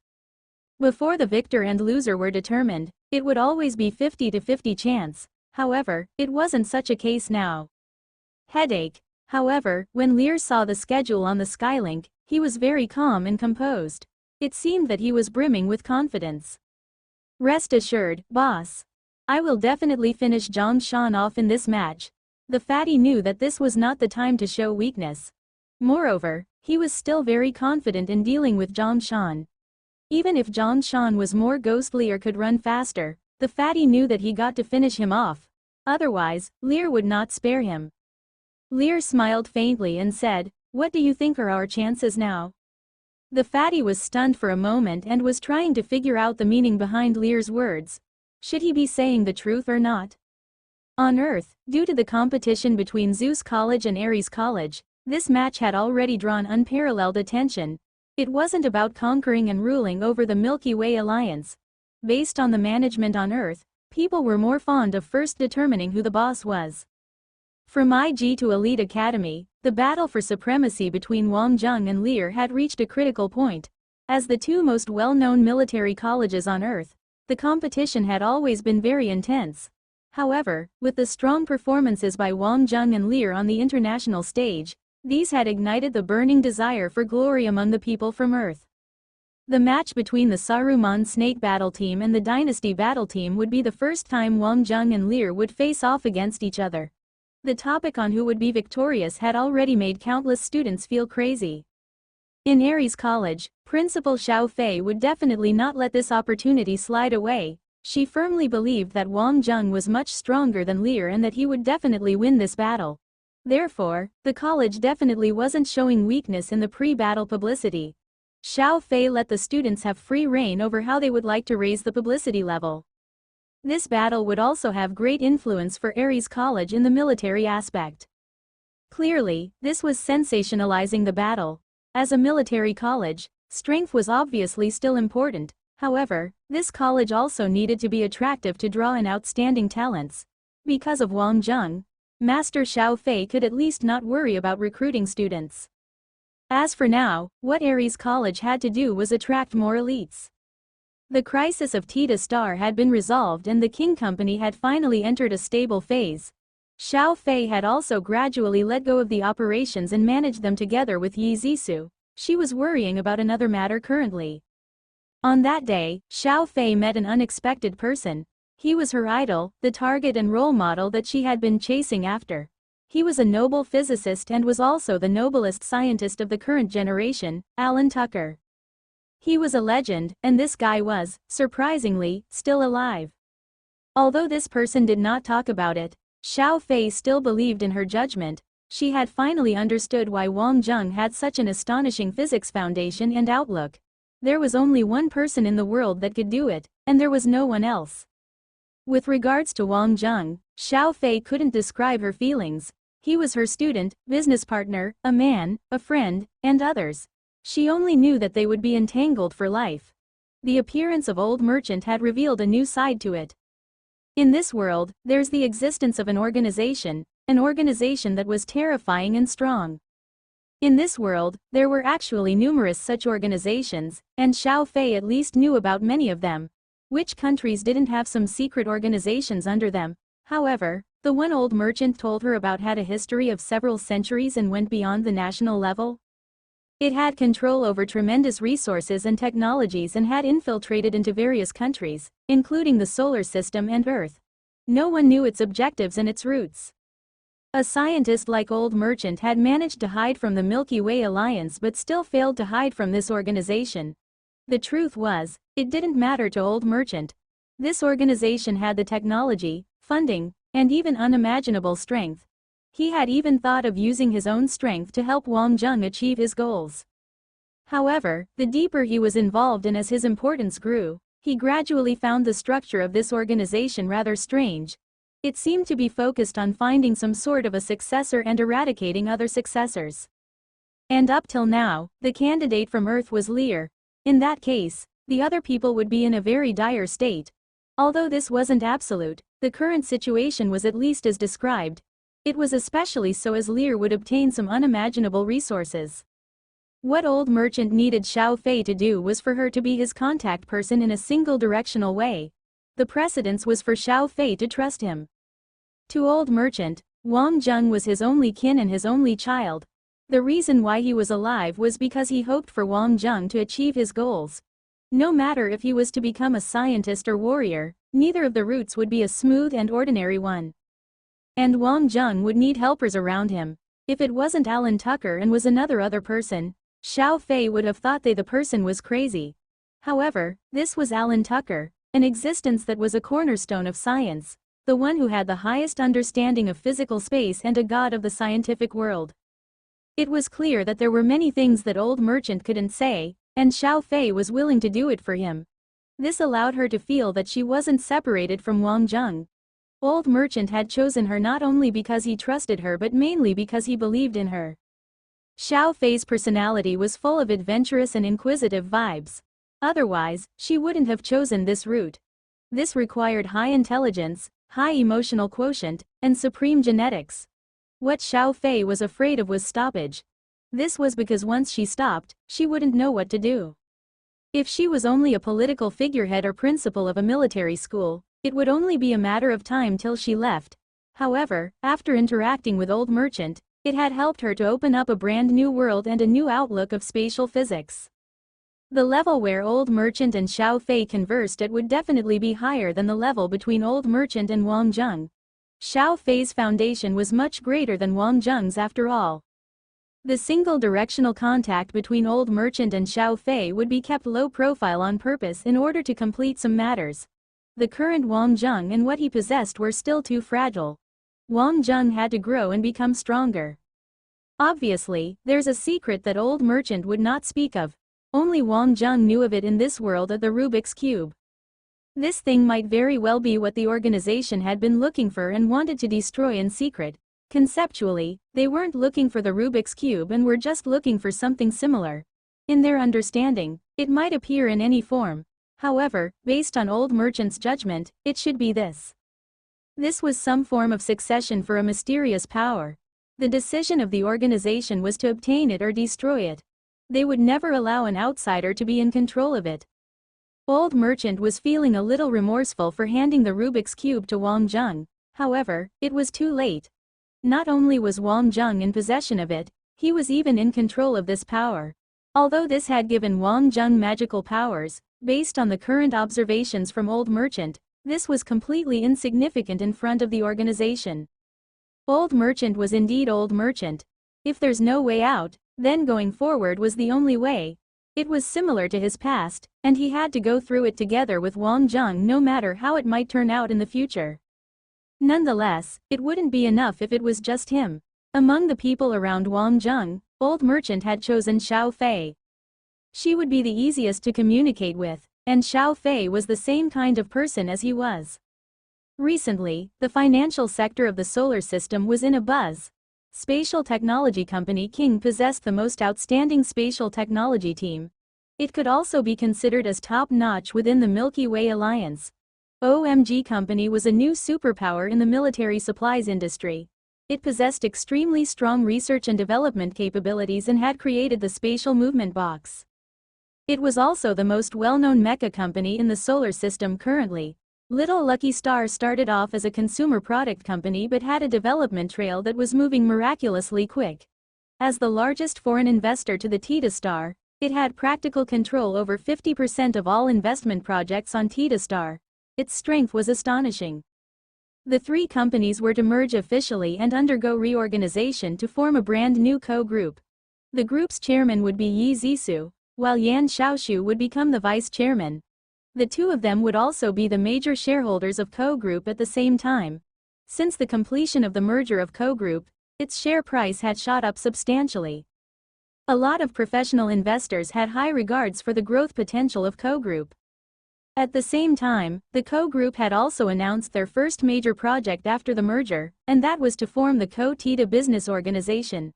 Speaker 1: Before the victor and loser were determined, it would always be 50-50 chance. However, it wasn't such a case now. Headache. However, when Lear saw the schedule on the Skylink, he was very calm and composed. It seemed that he was brimming with confidence. Rest assured, boss. I will definitely finish Zhang Shan off in this match. The fatty knew that this was not the time to show weakness. Moreover, he was still very confident in dealing with Zhang Shan. Even if Zhang Shan was more ghostly or could run faster, the fatty knew that he got to finish him off. Otherwise, Lear would not spare him. Lear smiled faintly and said, "What do you think are our chances now?" The fatty was stunned for a moment and was trying to figure out the meaning behind Lear's words. Should he be saying the truth or not? On Earth, due to the competition between Zeus College and Ares College, this match had already drawn unparalleled attention. It wasn't about conquering and ruling over the Milky Way Alliance. Based on the management on Earth, people were more fond of first determining who the boss was. From IG to Elite Academy, the battle for supremacy between Wang Jung and Lear had reached a critical point. As the two most well-known military colleges on Earth, the competition had always been very intense. However, with the strong performances by Wang Jung and Lear on the international stage, these had ignited the burning desire for glory among the people from Earth. The match between the Saruman Snake Battle Team and the Dynasty Battle Team would be the first time Wang Jung and Lear would face off against each other. The topic on who would be victorious had already made countless students feel crazy. In Ares College, Principal Xiao Fei would definitely not let this opportunity slide away. She firmly believed that Wang Jung was much stronger than Lear and that he would definitely win this battle. Therefore, the college definitely wasn't showing weakness in the pre-battle publicity. Xiao Fei let the students have free rein over how they would like to raise the publicity level. This battle would also have great influence for Ares College in the military aspect. Clearly, this was sensationalizing the battle. As a military college, strength was obviously still important. However, this college also needed to be attractive to draw in outstanding talents. Because of Wang Jung, Master Xiao Fei could at least not worry about recruiting students. As for now, what Ares College had to do was attract more elites. The crisis of Tita Star had been resolved and the King Company had finally entered a stable phase. Xiao Fei had also gradually let go of the operations and managed them together with Yi Zisu. She was worrying about another matter currently. On that day, Xiao Fei met an unexpected person. He was her idol, the target and role model that she had been chasing after. He was a Nobel physicist and was also the noblest scientist of the current generation, Alan Tucker. He was a legend, and this guy was, surprisingly, still alive. Although this person did not talk about it, Xiao Fei still believed in her judgment. She had finally understood why Wang Zheng had such an astonishing physics foundation and outlook. There was only one person in the world that could do it, and there was no one else. With regards to Wang Zheng, Xiao Fei couldn't describe her feelings. He was her student, business partner, a man, a friend, and others. She only knew that they would be entangled for life. The appearance of Old Merchant had revealed a new side to it. In this world, there's the existence of an organization that was terrifying and strong. In this world, there were actually numerous such organizations, and Xiao Fei at least knew about many of them. Which countries didn't have some secret organizations under them? However, the one Old Merchant told her about had a history of several centuries and went beyond the national level. It had control over tremendous resources and technologies and had infiltrated into various countries, including the solar system and Earth. No one knew its objectives and its roots. A scientist like Old Merchant had managed to hide from the Milky Way Alliance but still failed to hide from this organization. The truth was, it didn't matter to Old Merchant. This organization had the technology, funding, and even unimaginable strength. He had even thought of using his own strength to help Wang Zheng achieve his goals. However, the deeper he was involved and as his importance grew, he gradually found the structure of this organization rather strange. It seemed to be focused on finding some sort of a successor and eradicating other successors. And up till now, the candidate from Earth was Lear. In that case, the other people would be in a very dire state. Although this wasn't absolute, the current situation was at least as described. It was especially so as Lear would obtain some unimaginable resources. What Old Merchant needed Xiao Fei to do was for her to be his contact person in a single directional way. The precedence was for Xiao Fei to trust him. To Old Merchant, Wang Zheng was his only kin and his only child. The reason why he was alive was because he hoped for Wang Zheng to achieve his goals. No matter if he was to become a scientist or warrior, neither of the routes would be a smooth and ordinary one. And Wang Zheng would need helpers around him. If it wasn't Alan Tucker and was another person, Xiao Fei would have thought the person was crazy. However, this was Alan Tucker, an existence that was a cornerstone of science, the one who had the highest understanding of physical space and a god of the scientific world. It was clear that there were many things that Old Merchant couldn't say, and Xiao Fei was willing to do it for him. This allowed her to feel that she wasn't separated from Wang Zheng. Old Merchant had chosen her not only because he trusted her but mainly because he believed in her. Xiao Fei's personality was full of adventurous and inquisitive vibes. Otherwise, she wouldn't have chosen this route. This required high intelligence, high emotional quotient, and supreme genetics. What Xiao Fei was afraid of was stoppage. This was because once she stopped, she wouldn't know what to do. If she was only a political figurehead or principal of a military school, it would only be a matter of time till she left. However, after interacting with Old Merchant, it had helped her to open up a brand new world and a new outlook of spatial physics. The level where Old Merchant and Xiao Fei conversed at would definitely be higher than the level between Old Merchant and Wang Zheng. Xiao Fei's foundation was much greater than Wang Zheng's after all. The single-directional contact between Old Merchant and Xiao Fei would be kept low profile on purpose in order to complete some matters. The current Wang Zheng and what he possessed were still too fragile. Wang Zheng had to grow and become stronger. Obviously, there's a secret that Old Merchant would not speak of. Only Wang Zheng knew of it in this world at the Rubik's Cube. This thing might very well be what the organization had been looking for and wanted to destroy in secret. Conceptually, they weren't looking for the Rubik's Cube and were just looking for something similar. In their understanding, it might appear in any form. However, based on Old Merchant's judgment, it should be this. This was some form of succession for a mysterious power. The decision of the organization was to obtain it or destroy it. They would never allow an outsider to be in control of it. Old Merchant was feeling a little remorseful for handing the Rubik's Cube to Wang Zheng. However, it was too late. Not only was Wang Zheng in possession of it, he was even in control of this power. Although this had given Wang Zheng magical powers, based on the current observations from Old Merchant, this was completely insignificant in front of the organization. Old Merchant was indeed Old Merchant. If there's no way out, then going forward was the only way. It was similar to his past, and he had to go through it together with Wang Zheng no matter how it might turn out in the future. Nonetheless, it wouldn't be enough if it was just him. Among the people around Wang Zheng, Old Merchant had chosen Xiao Fei. She would be the easiest to communicate with, and Xiao Fei was the same kind of person as he was. Recently, the financial sector of the solar system was in a buzz. Spatial technology company King possessed the most outstanding spatial technology team. It could also be considered as top-notch within the Milky Way alliance. OMG Company was a new superpower in the military supplies industry. It possessed extremely strong research and development capabilities and had created the spatial movement box. It was also the most well-known mecha company in the solar system currently. Little Lucky Star started off as a consumer product company but had a development trail that was moving miraculously quick. As the largest foreign investor to the Tita Star, it had practical control over 50% of all investment projects on Tita Star. Its strength was astonishing. The three companies were to merge officially and undergo reorganization to form a brand new co-group. The group's chairman would be Yi Zisu, while Yan Xiaoshu would become the vice chairman. The two of them would also be the major shareholders of Co-Group at the same time. Since the completion of the merger of Co-Group, its share price had shot up substantially. A lot of professional investors had high regards for the growth potential of Co-Group. At the same time, the Co-Group had also announced their first major project after the merger, and that was to form the Co-Tita business organization.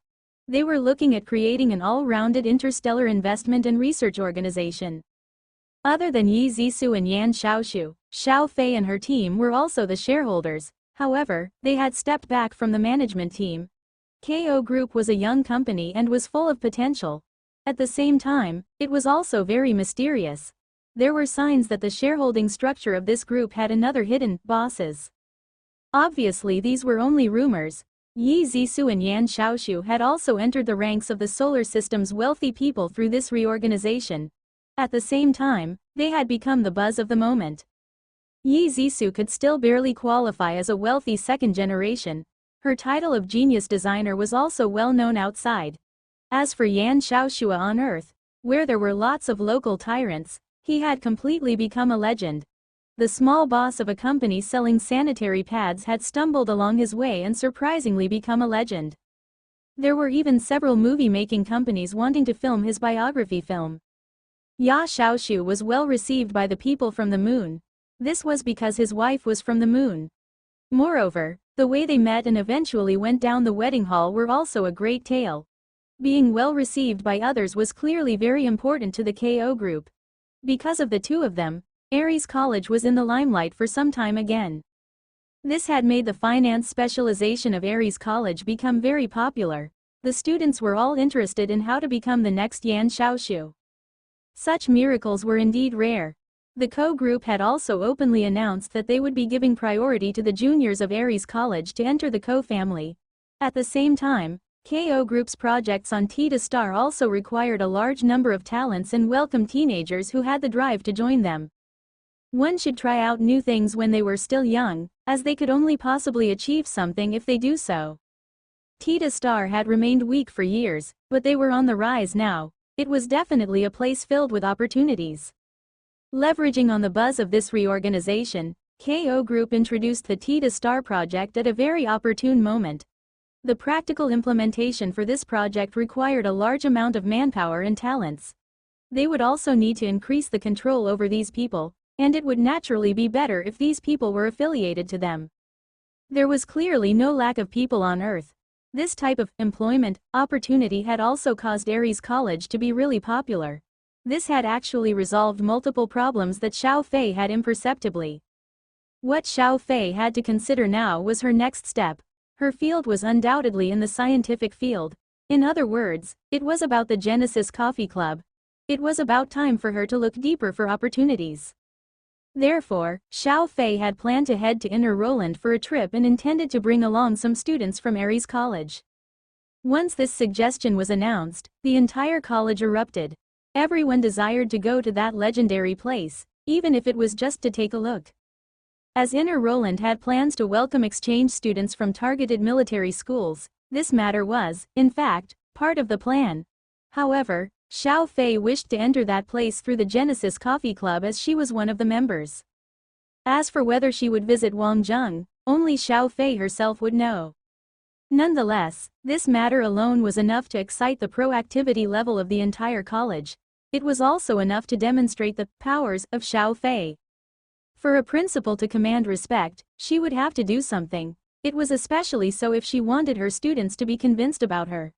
Speaker 1: They were looking at creating an all-rounded interstellar investment and research organization. Other than Yi Zisu and Yan Xiaoshu, Xiao Fei and her team were also the shareholders. However, they had stepped back from the management team. KO Group was a young company and was full of potential. At the same time, it was also very mysterious. There were signs that the shareholding structure of this group had another hidden bosses. Obviously these were only rumors. Yi Zisu and Yan Xiaoshu had also entered the ranks of the solar system's wealthy people through this reorganization. At the same time, they had become the buzz of the moment. Yi Zisu could still barely qualify as a wealthy second generation. Her title of genius designer was also well known outside. As for Yan Xiaoshua on Earth, where there were lots of local tyrants, he had completely become a legend. The small boss of a company selling sanitary pads had stumbled along his way and surprisingly become a legend. There were even several movie-making companies wanting to film his biography film. Ya Xiaoshu was well received by the people from the moon. This was because his wife was from the moon. Moreover, the way they met and eventually went down the wedding hall were also a great tale. Being well received by others was clearly very important to the KO group. Because of the two of them, Ares College was in the limelight for some time again. This had made the finance specialization of Ares College become very popular. The students were all interested in how to become the next Yan Xiaoshu. Such miracles were indeed rare. The Co-Group had also openly announced that they would be giving priority to the juniors of Ares College to enter the Co-family. At the same time, KO Group's projects on Tita Star also required a large number of talents and welcome teenagers who had the drive to join them. One should try out new things when they were still young, as they could only possibly achieve something if they do so. Tita Star had remained weak for years, but they were on the rise now. It was definitely a place filled with opportunities. Leveraging on the buzz of this reorganization, KO Group introduced the Tita Star project at a very opportune moment. The practical implementation for this project required a large amount of manpower and talents. They would also need to increase the control over these people, and it would naturally be better if these people were affiliated to them. There was clearly no lack of people on Earth. This type of employment opportunity had also caused Ares College to be really popular. This had actually resolved multiple problems that Xiao Fei had imperceptibly. What Xiao Fei had to consider now was her next step. Her field was undoubtedly in the scientific field. In other words, it was about the Genesis Coffee Club. It was about time for her to look deeper for opportunities. Therefore, Xiao Fei had planned to head to Inner Roland for a trip and intended to bring along some students from Ares College. Once this suggestion was announced, the entire college erupted. Everyone desired to go to that legendary place, even if it was just to take a look. As Inner Roland had plans to welcome exchange students from targeted military schools, this matter was, in fact, part of the plan. However, Xiao Fei wished to enter that place through the Genesis Coffee Club as she was one of the members. As for whether she would visit Wang Zheng, only Xiao Fei herself would know. Nonetheless, this matter alone was enough to excite the proactivity level of the entire college. It was also enough to demonstrate the powers of Xiao Fei. For a principal to command respect, she would have to do something. It was especially so if she wanted her students to be convinced about her.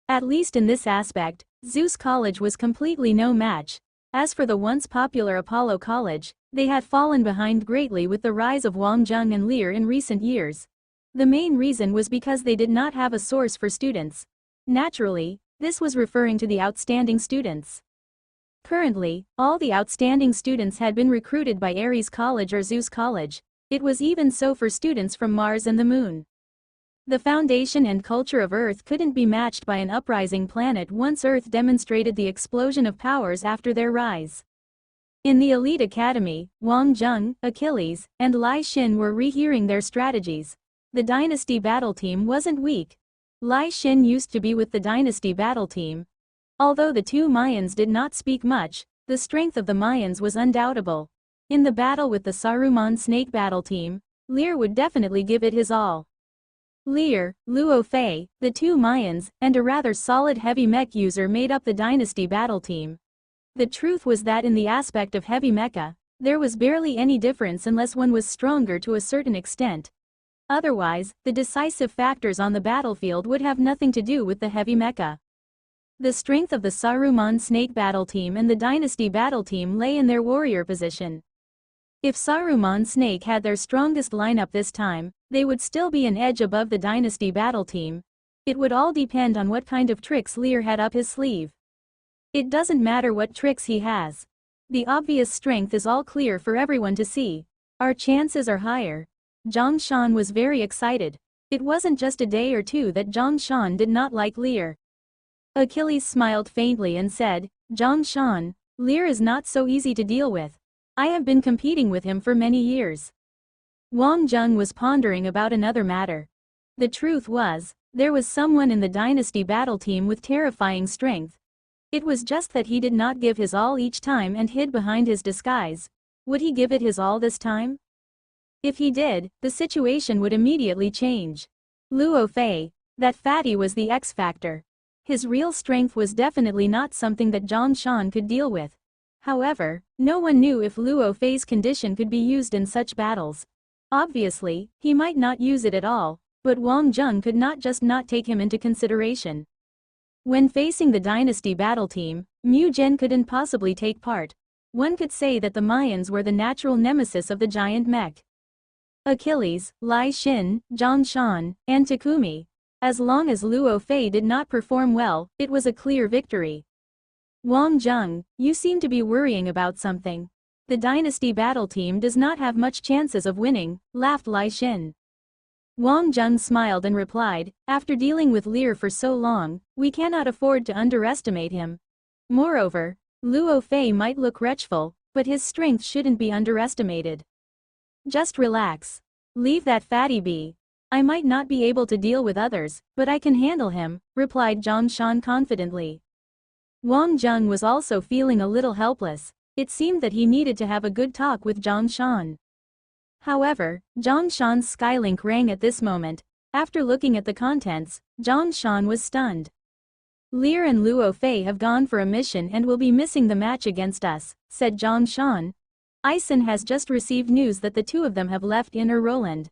Speaker 1: At least in this aspect, Zeus College was completely no match. As for the once popular Apollo College, they had fallen behind greatly with the rise of Wang Zheng and Lear in recent years. The main reason was because they did not have a source for students. Naturally, this was referring to the outstanding students. Currently, all the outstanding students had been recruited by Ares College or Zeus College. It was even so for students from Mars and the Moon. The foundation and culture of Earth couldn't be matched by an uprising planet once Earth demonstrated the explosion of powers after their rise. In the elite academy, Wang Zheng, Achilles, and Lai Xin were rehearing their strategies. The Dynasty Battle Team wasn't weak. Lai Xin used to be with the Dynasty Battle Team. Although the two Mayans did not speak much, the strength of the Mayans was undoubtable. In the battle with the Saruman Snake Battle Team, Lear would definitely give it his all. Lear, Luo Fei, the two Mayans, and a rather solid heavy mech user made up the Dynasty Battle Team. The truth was that in the aspect of heavy mecha, there was barely any difference unless one was stronger to a certain extent. Otherwise, the decisive factors on the battlefield would have nothing to do with the heavy mecha. The strength of the Saruman Snake Battle Team and the Dynasty Battle Team lay in their warrior position. If Saruman Snake had their strongest lineup this time, they would still be an edge above the Dynasty Battle Team. It would all depend on what kind of tricks Lear had up his sleeve. It doesn't matter what tricks he has. The obvious strength is all clear for everyone to see. Our chances are higher. Zhang Shan was very excited. It wasn't just a day or two that Zhang Shan did not like Lear. Achilles smiled faintly and said, "Zhang Shan, Lear is not so easy to deal with. I have been competing with him for many years." Wang Zheng was pondering about another matter. The truth was, there was someone in the Dynasty Battle Team with terrifying strength. It was just that he did not give his all each time and hid behind his disguise. Would he give it his all this time? If he did, the situation would immediately change. Luo Fei, that fatty was the X factor. His real strength was definitely not something that Zhang Shan could deal with. However, no one knew if Luo Fei's condition could be used in such battles. Obviously, he might not use it at all, but Wang Zheng could not just not take him into consideration. When facing the Dynasty Battle Team, Mu Zhen couldn't possibly take part. One could say that the Mayans were the natural nemesis of the giant mech. Achilles, Lai Xin, Zhang Shan, and Takumi. As long as Luo Fei did not perform well, it was a clear victory. Wang Zheng, you seem to be worrying about something. The Dynasty Battle Team does not have much chances of winning, laughed Lai Xin. Wang Zheng smiled and replied, after dealing with Lear for so long, we cannot afford to underestimate him. Moreover, Luo Fei might look wretchful, but his strength shouldn't be underestimated. Just relax. Leave that fatty be. I might not be able to deal with others, but I can handle him, replied Zhang Shan confidently. Wang Zheng was also feeling a little helpless. It seemed that he needed to have a good talk with Zhang Shan. However, Zhang Shan's Skylink rang at this moment. After looking at the contents, Zhang Shan was stunned. Lear and Luo Fei have gone for a mission and will be missing the match against us, said Zhang Shan. Ison has just received news that the two of them have left Inner Roland.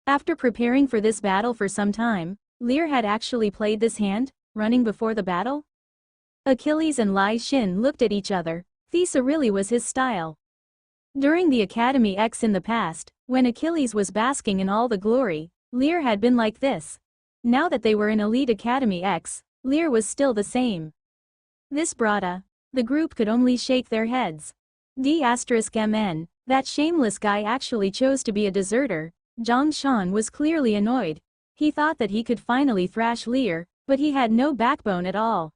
Speaker 1: After preparing for this battle for some time, Lear had actually played this hand, running before the battle? Achilles and Lai Xin looked at each other. Thesa really was his style. During the Academy X in the past, when Achilles was basking in all the glory, Lear had been like this. Now that they were in Elite Academy X, Lear was still the same. This the group could only shake their heads. D*MN, that shameless guy actually chose to be a deserter. Zhang Shan was clearly annoyed. He thought that he could finally thrash Lear, but he had no backbone at all.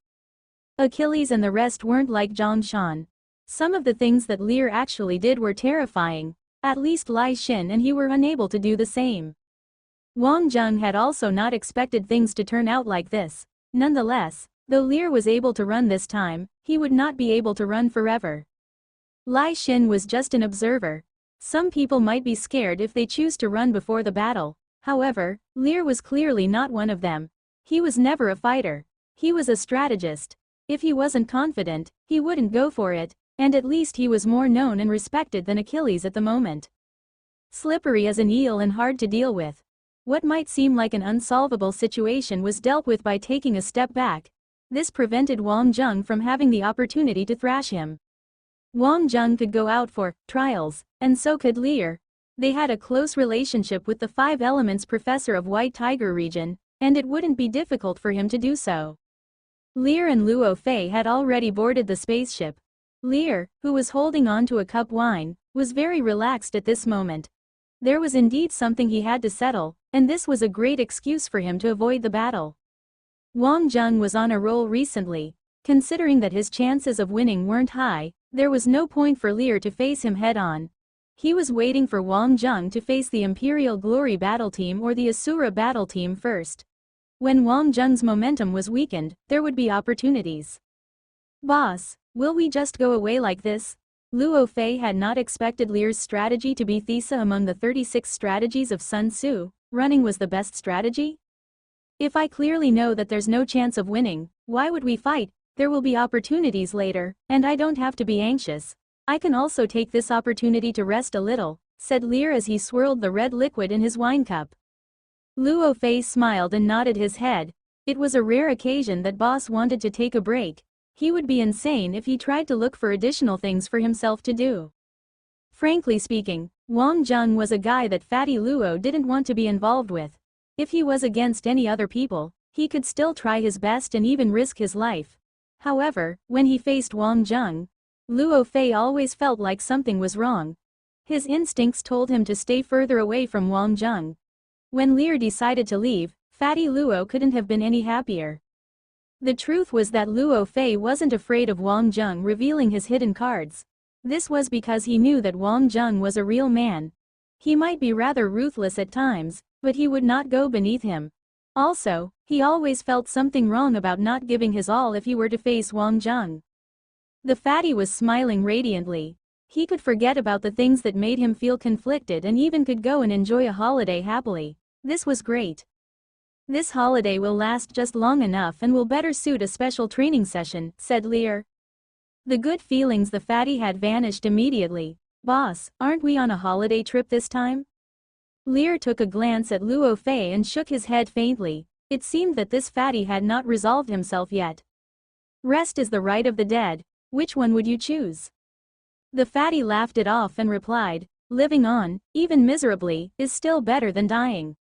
Speaker 1: Achilles and the rest weren't like Zhang Shan. Some of the things that Lear actually did were terrifying. At least Lai Xin and he were unable to do the same. Wang Zheng had also not expected things to turn out like this. Nonetheless, though Lear was able to run this time, he would not be able to run forever. Lai Xin was just an observer. Some people might be scared if they choose to run before the battle. However, Lear was clearly not one of them. He was never a fighter. He was a strategist. If he wasn't confident, he wouldn't go for it, and at least he was more known and respected than Achilles at the moment. Slippery as an eel and hard to deal with. What might seem like an unsolvable situation was dealt with by taking a step back. This prevented Wang Zheng from having the opportunity to thrash him. Wang Zheng could go out for trials, and so could Lear. They had a close relationship with the Five Elements professor of White Tiger region, and it wouldn't be difficult for him to do so. Lear and Luo Fei had already boarded the spaceship. Lear, who was holding on to a cup wine, was very relaxed at this moment. There was indeed something he had to settle, and this was a great excuse for him to avoid the battle. Wang Zheng was on a roll recently. Considering that his chances of winning weren't high, there was no point for Lear to face him head-on. He was waiting for Wang Zheng to face the Imperial Glory battle team or the Asura battle team first. When Wang Zheng's momentum was weakened, there would be opportunities. "Boss, will we just go away like this?" Luo Fei had not expected Lear's strategy to be Thesa among the 36 strategies of Sun Tzu. Running was the best strategy? "If I clearly know that there's no chance of winning, why would we fight? There will be opportunities later, and I don't have to be anxious. I can also take this opportunity to rest a little," said Lear as he swirled the red liquid in his wine cup. Luo Fei smiled and nodded his head. It was a rare occasion that boss wanted to take a break. He would be insane if he tried to look for additional things for himself to do. Frankly speaking, Wang Zheng was a guy that Fatty Luo didn't want to be involved with. If he was against any other people, he could still try his best and even risk his life. However, when he faced Wang Zheng, Luo Fei always felt like something was wrong. His instincts told him to stay further away from Wang Zheng. When Lear decided to leave, Fatty Luo couldn't have been any happier. The truth was that Luo Fei wasn't afraid of Wang Zheng revealing his hidden cards. This was because he knew that Wang Zheng was a real man. He might be rather ruthless at times, but he would not go beneath him. Also, he always felt something wrong about not giving his all if he were to face Wang Zheng. The fatty was smiling radiantly. He could forget about the things that made him feel conflicted and even could go and enjoy a holiday happily. This was great. "This holiday will last just long enough and will better suit a special training session," said Lear. The good feelings the fatty had vanished immediately. "Boss, aren't we on a holiday trip this time?" Lear took a glance at Luo Fei and shook his head faintly. It seemed that this fatty had not resolved himself yet. "Rest is the right of the dead. Which one would you choose?" The fatty laughed it off and replied, "Living on, even miserably, is still better than dying."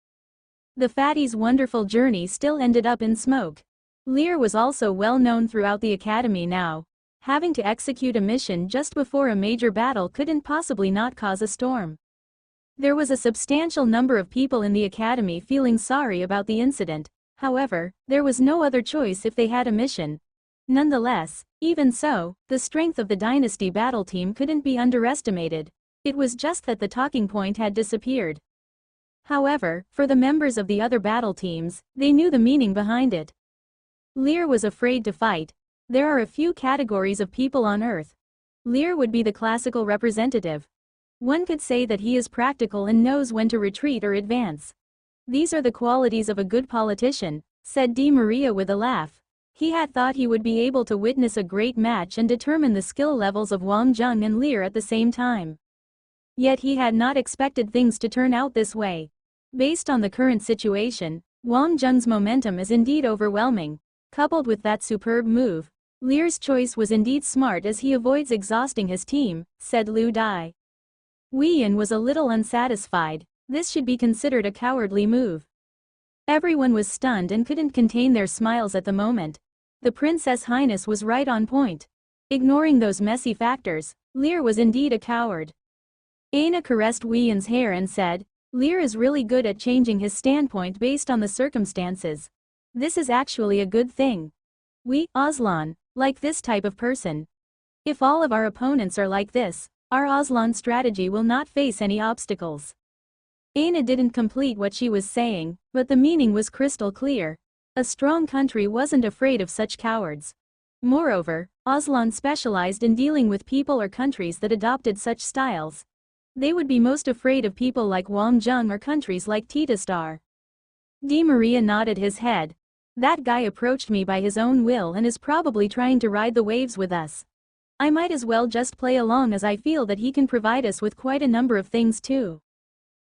Speaker 1: The fatty's wonderful journey still ended up in smoke. Lear was also well known throughout the academy now. Having to execute a mission just before a major battle couldn't possibly not cause a storm. There was a substantial number of people in the academy feeling sorry about the incident. However, there was no other choice if they had a mission. Nonetheless, even so, the strength of the Dynasty battle team couldn't be underestimated. It was just that the talking point had disappeared. However, for the members of the other battle teams, they knew the meaning behind it. Lear was afraid to fight. There are a few categories of people on Earth. Lear would be the classical representative. One could say that he is practical and knows when to retreat or advance. "These are the qualities of a good politician," said Di Maria with a laugh. He had thought he would be able to witness a great match and determine the skill levels of Wang Zheng and Lear at the same time. Yet he had not expected things to turn out this way. Based on the current situation, Wang Zheng's momentum is indeed overwhelming. Coupled with that superb move, Lear's choice was indeed smart as he avoids exhausting his team, said Lu Dai. Wei Yan was a little unsatisfied. This should be considered a cowardly move. Everyone was stunned and couldn't contain their smiles at the moment. The Princess Highness was right on point. Ignoring those messy factors, Lear was indeed a coward. Aina caressed Wei Yan's hair and said, "Lear is really good at changing his standpoint based on the circumstances. This is actually a good thing. We, Aslan, like this type of person. If all of our opponents are like this, our Aslan strategy will not face any obstacles. Aina didn't complete what she was saying, but the meaning was crystal clear. A strong country wasn't afraid of such cowards. Moreover, Aslan specialized in dealing with people or countries that adopted such styles. They would be most afraid of people like Wang Zheng or countries like Tita. Di Maria nodded his head. That guy approached me by his own will and is probably trying to ride the waves with us. I might as well just play along, as I feel that he can provide us with quite a number of things too.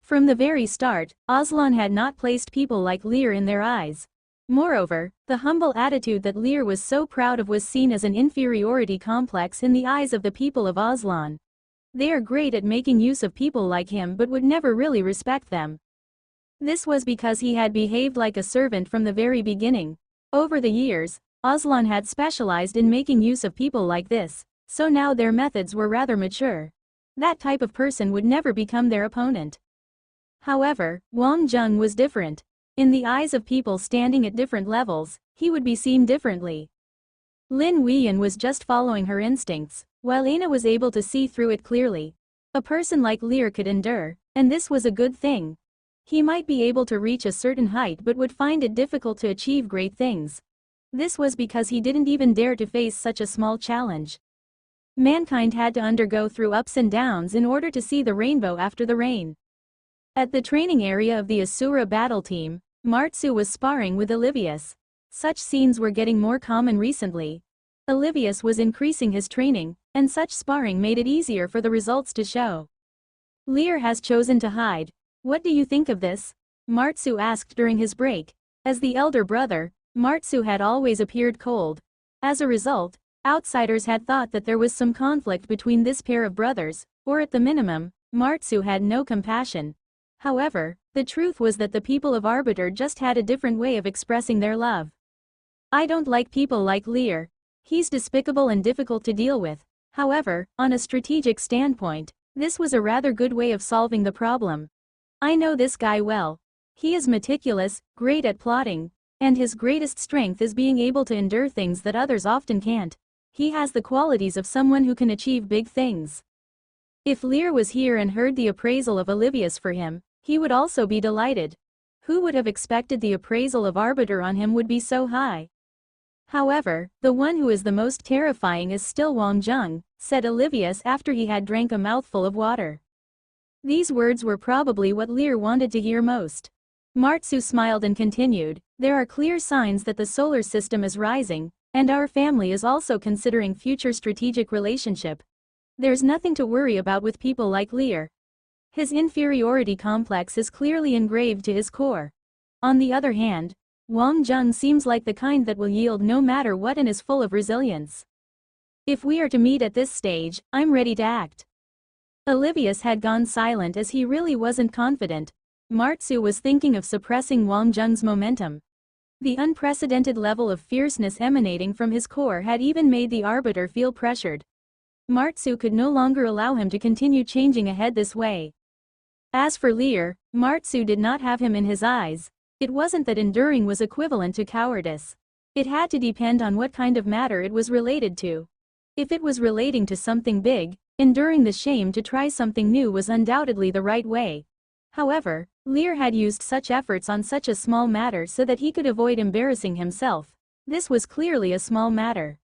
Speaker 1: From the very start, Aslan had not placed people like Lear in their eyes. Moreover, the humble attitude that Lear was so proud of was seen as an inferiority complex in the eyes of the people of Aslan. They are great at making use of people like him but would never really respect them. This was because he had behaved like a servant from the very beginning. Over the years, Aslan had specialized in making use of people like this, so now their methods were rather mature. That type of person would never become their opponent. However, Wang Zheng was different. In the eyes of people standing at different levels, he would be seen differently. Lin Weiyan was just following her instincts, while Aina was able to see through it clearly. A person like Lear could endure, and this was a good thing. He might be able to reach a certain height but would find it difficult to achieve great things. This was because he didn't even dare to face such a small challenge. Mankind had to undergo through ups and downs in order to see the rainbow after the rain. At the training area of the Asura battle team, Martsu was sparring with Olivius. Such scenes were getting more common recently. Olivius was increasing his training, and such sparring made it easier for the results to show. Lear has chosen to hide. What do you think of this? Martsu asked during his break. As the elder brother, Martsu had always appeared cold. As a result, outsiders had thought that there was some conflict between this pair of brothers, or at the minimum, Martsu had no compassion. However, the truth was that the people of Arbiter just had a different way of expressing their love. I don't like people like Lear. He's despicable and difficult to deal with. However, on a strategic standpoint, this was a rather good way of solving the problem. I know this guy well. He is meticulous, great at plotting, and his greatest strength is being able to endure things that others often can't. He has the qualities of someone who can achieve big things. If Lear was here and heard the appraisal of Olivius for him, he would also be delighted. Who would have expected the appraisal of Arbiter on him would be so high? However, the one who is the most terrifying is still Wang Zheng, said Olivius after he had drank a mouthful of water. These words were probably what Lear wanted to hear most. Martsu smiled and continued, there are clear signs that the solar system is rising, and our family is also considering future strategic relationship. There's nothing to worry about with people like Lear. His inferiority complex is clearly engraved to his core. On the other hand, Wang Zheng seems like the kind that will yield no matter what and is full of resilience. If we are to meet at this stage, I'm ready to act. Olivius had gone silent as he really wasn't confident. Martsu was thinking of suppressing Wang Zheng's momentum. The unprecedented level of fierceness emanating from his core had even made the Arbiter feel pressured. Martsu could no longer allow him to continue changing ahead this way. As for Lear, Martsu did not have him in his eyes. It wasn't that enduring was equivalent to cowardice. It had to depend on what kind of matter it was related to. If it was relating to something big, enduring the shame to try something new was undoubtedly the right way. However, Lear had used such efforts on such a small matter so that he could avoid embarrassing himself. This was clearly a small matter.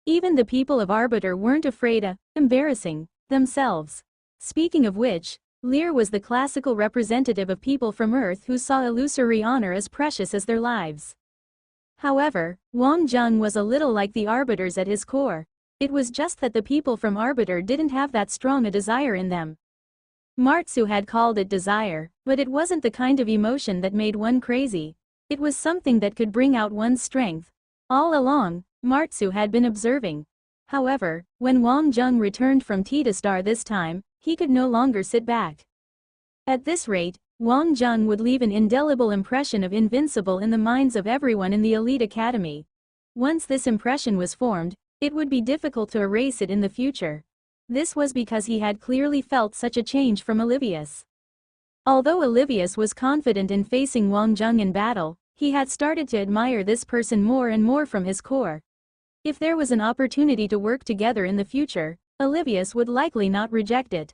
Speaker 1: Even the people of Arbiter weren't afraid of embarrassing themselves. Speaking of which, Lear was the classical representative of people from Earth who saw illusory honor as precious as their lives. However, Wang Zheng was a little like the Arbiters at his core. It was just that the people from Arbiter didn't have that strong a desire in them. Martsu had called it desire, but it wasn't the kind of emotion that made one crazy. It was something that could bring out one's strength. All along, Martsu had been observing. However, when Wang Zheng returned from Tita this time, he could no longer sit back. At this rate, Wang Zheng would leave an indelible impression of invincible in the minds of everyone in the elite academy. Once this impression was formed, it would be difficult to erase it in the future. This was because he had clearly felt such a change from Olivius. Although Olivius was confident in facing Wang Zheng in battle, he had started to admire this person more and more from his core. If there was an opportunity to work together in the future, Olivius would likely not reject it.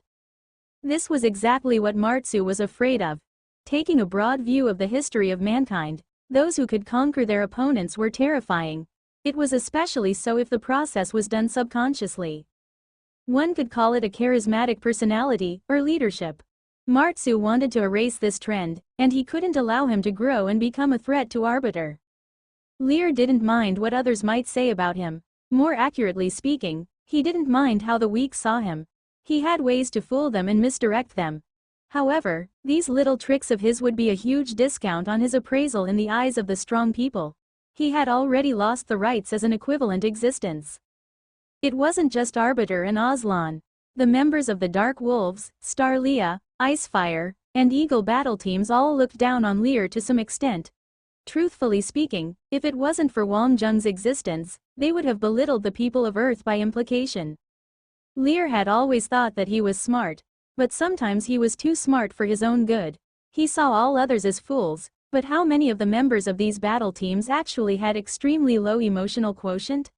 Speaker 1: This was exactly what Martsu was afraid of. Taking a broad view of the history of mankind, those who could conquer their opponents were terrifying. It was especially so if the process was done subconsciously. One could call it a charismatic personality, or leadership. Martsu wanted to erase this trend, and he couldn't allow him to grow and become a threat to Arbiter. Lear didn't mind what others might say about him. More accurately speaking, he didn't mind how the weak saw him. He had ways to fool them and misdirect them. However, these little tricks of his would be a huge discount on his appraisal in the eyes of the strong people. He had already lost the rights as an equivalent existence. It wasn't just Arbiter and Aslan. The members of the Dark Wolves, Starlia, Icefire, and Eagle battle teams all looked down on Lear to some extent. Truthfully speaking, if it wasn't for Wang Zheng's existence, they would have belittled the people of Earth by implication. Lear had always thought that he was smart, but sometimes he was too smart for his own good. He saw all others as fools, but how many of the members of these battle teams actually had extremely low emotional quotient?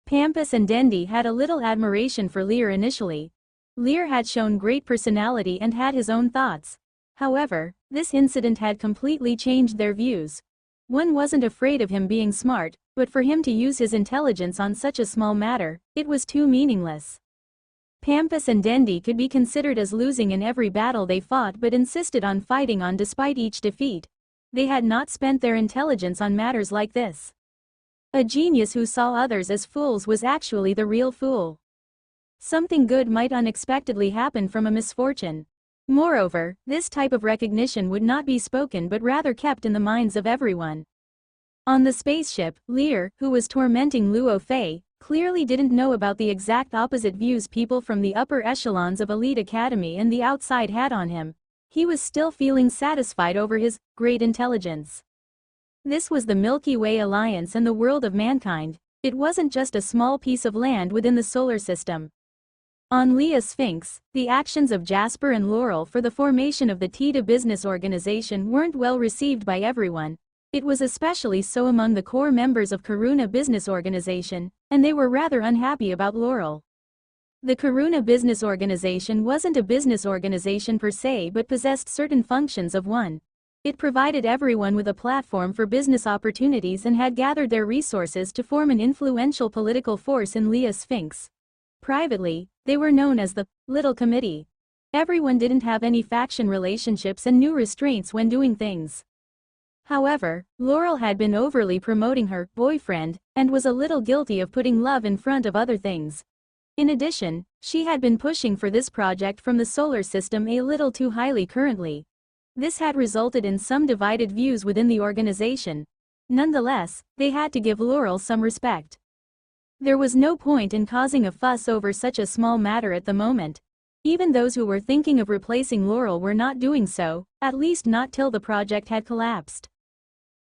Speaker 1: Tempest and Dendi had a little admiration for Lear initially. Lear had shown great personality and had his own thoughts. However, this incident had completely changed their views. One wasn't afraid of him being smart, but for him to use his intelligence on such a small matter, it was too meaningless. Tempest and Dendi could be considered as losing in every battle they fought but insisted on fighting on despite each defeat. They had not spent their intelligence on matters like this. A genius who saw others as fools was actually the real fool. Something good might unexpectedly happen from a misfortune. Moreover, this type of recognition would not be spoken but rather kept in the minds of everyone. On the spaceship, Lear, who was tormenting Luo Fei, clearly didn't know about the exact opposite views people from the upper echelons of Elite Academy and the outside had on him. He was still feeling satisfied over his great intelligence. This was the Milky Way Alliance and the world of mankind. It wasn't just a small piece of land within the solar system. On Lea Sphinx, the actions of Jasper and Laurel for the formation of the TITA business organization weren't well received by everyone. It was especially so among the core members of Karuna Business Organization, and they were rather unhappy about Laurel. The Karuna Business Organization wasn't a business organization per se but possessed certain functions of one. It provided everyone with a platform for business opportunities and had gathered their resources to form an influential political force in Lea Sphinx. Privately, they were known as the Little Committee. Everyone didn't have any faction relationships and knew restraints when doing things. However, Laurel had been overly promoting her boyfriend and was a little guilty of putting love in front of other things. In addition, she had been pushing for this project from the solar system a little too highly currently. This had resulted in some divided views within the organization. Nonetheless, they had to give Laurel some respect. There was no point in causing a fuss over such a small matter at the moment. Even those who were thinking of replacing Laurel were not doing so, at least not till the project had collapsed.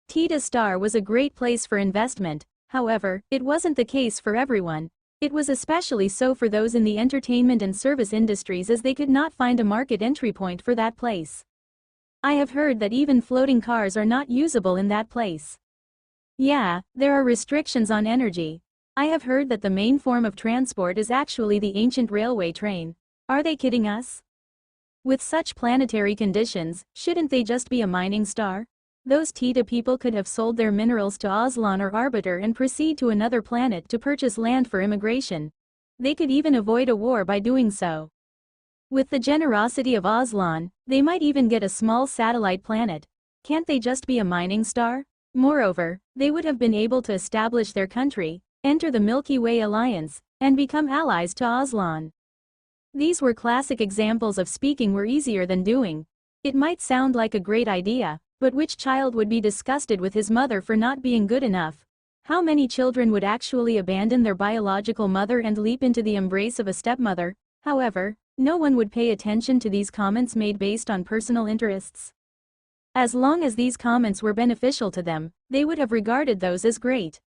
Speaker 1: TITA Star was a great place for investment, however, it wasn't the case for everyone. It was especially so for those in the entertainment and service industries as they could not find a market entry point for that place. I have heard that even floating cars are not usable in that place. Yeah, there are restrictions on energy. I have heard that the main form of transport is actually the ancient railway train. Are they kidding us? With such planetary conditions, shouldn't they just be a mining star? Those TITA people could have sold their minerals to Aslan or Arbiter and proceed to another planet to purchase land for immigration. They could even avoid a war by doing so. With the generosity of Aslan, they might even get a small satellite planet. Can't they just be a mining star? Moreover, they would have been able to establish their country, enter the Milky Way Alliance, and become allies to Aslan. These were classic examples of speaking were easier than doing. It might sound like a great idea, but which child would be disgusted with his mother for not being good enough? How many children would actually abandon their biological mother and leap into the embrace of a stepmother? However, no one would pay attention to these comments made based on personal interests. As long as these comments were beneficial to them, they would have regarded those as great.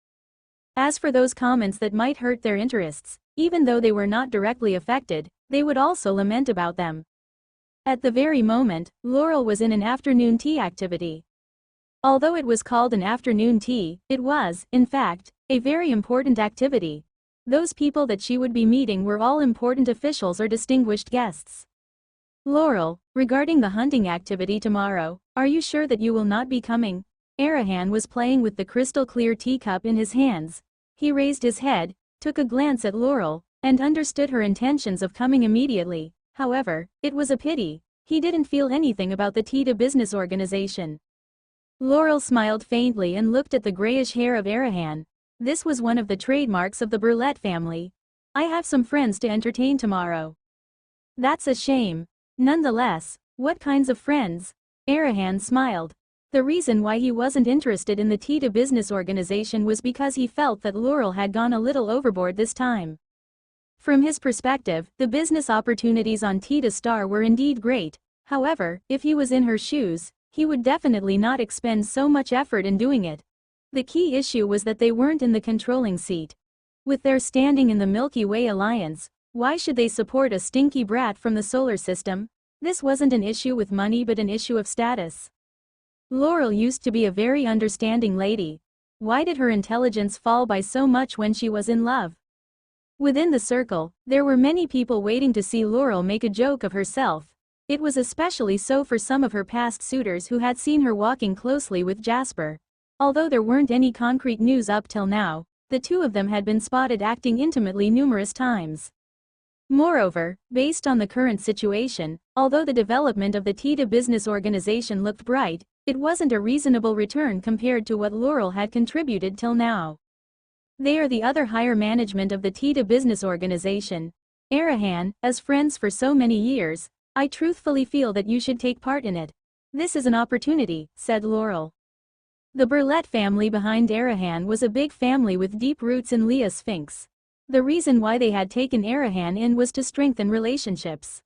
Speaker 1: As for those comments that might hurt their interests, even though they were not directly affected, they would also lament about them. At the very moment, Laurel was in an afternoon tea activity. Although it was called an afternoon tea, it was, in fact, a very important activity. Those people that she would be meeting were all important officials or distinguished guests. Laurel, regarding the hunting activity tomorrow, are you sure that you will not be coming? Arahan was playing with the crystal-clear teacup in his hands. He raised his head, took a glance at Laurel, and understood her intentions of coming immediately. However, it was a pity. He didn't feel anything about the Tita business organization. Laurel smiled faintly and looked at the grayish hair of Arahan. This was one of the trademarks of the Burlett family. I have some friends to entertain tomorrow. That's a shame. Nonetheless, what kinds of friends? Arahan smiled. The reason why he wasn't interested in the Tita business organization was because he felt that Laurel had gone a little overboard this time. From his perspective, the business opportunities on Tita Star were indeed great. However, if he was in her shoes, he would definitely not expend so much effort in doing it. The key issue was that they weren't in the controlling seat. With their standing in the Milky Way alliance, why should they support a stinky brat from the solar system? This wasn't an issue with money but an issue of status. Laurel used to be a very understanding lady. Why did her intelligence fall by so much when she was in love? Within the circle, there were many people waiting to see Laurel make a joke of herself. It was especially so for some of her past suitors who had seen her walking closely with Jasper. Although there weren't any concrete news up till now, the two of them had been spotted acting intimately numerous times. Moreover, based on the current situation, although the development of the Tita business organization looked bright, it wasn't a reasonable return compared to what Laurel had contributed till now. They are the other higher management of the Tita business organization. Arahan, as friends for so many years, I truthfully feel that you should take part in it. This is an opportunity, said Laurel. The Burlett family behind Arahan was a big family with deep roots in Leah Sphinx. The reason why they had taken Arahan in was to strengthen relationships.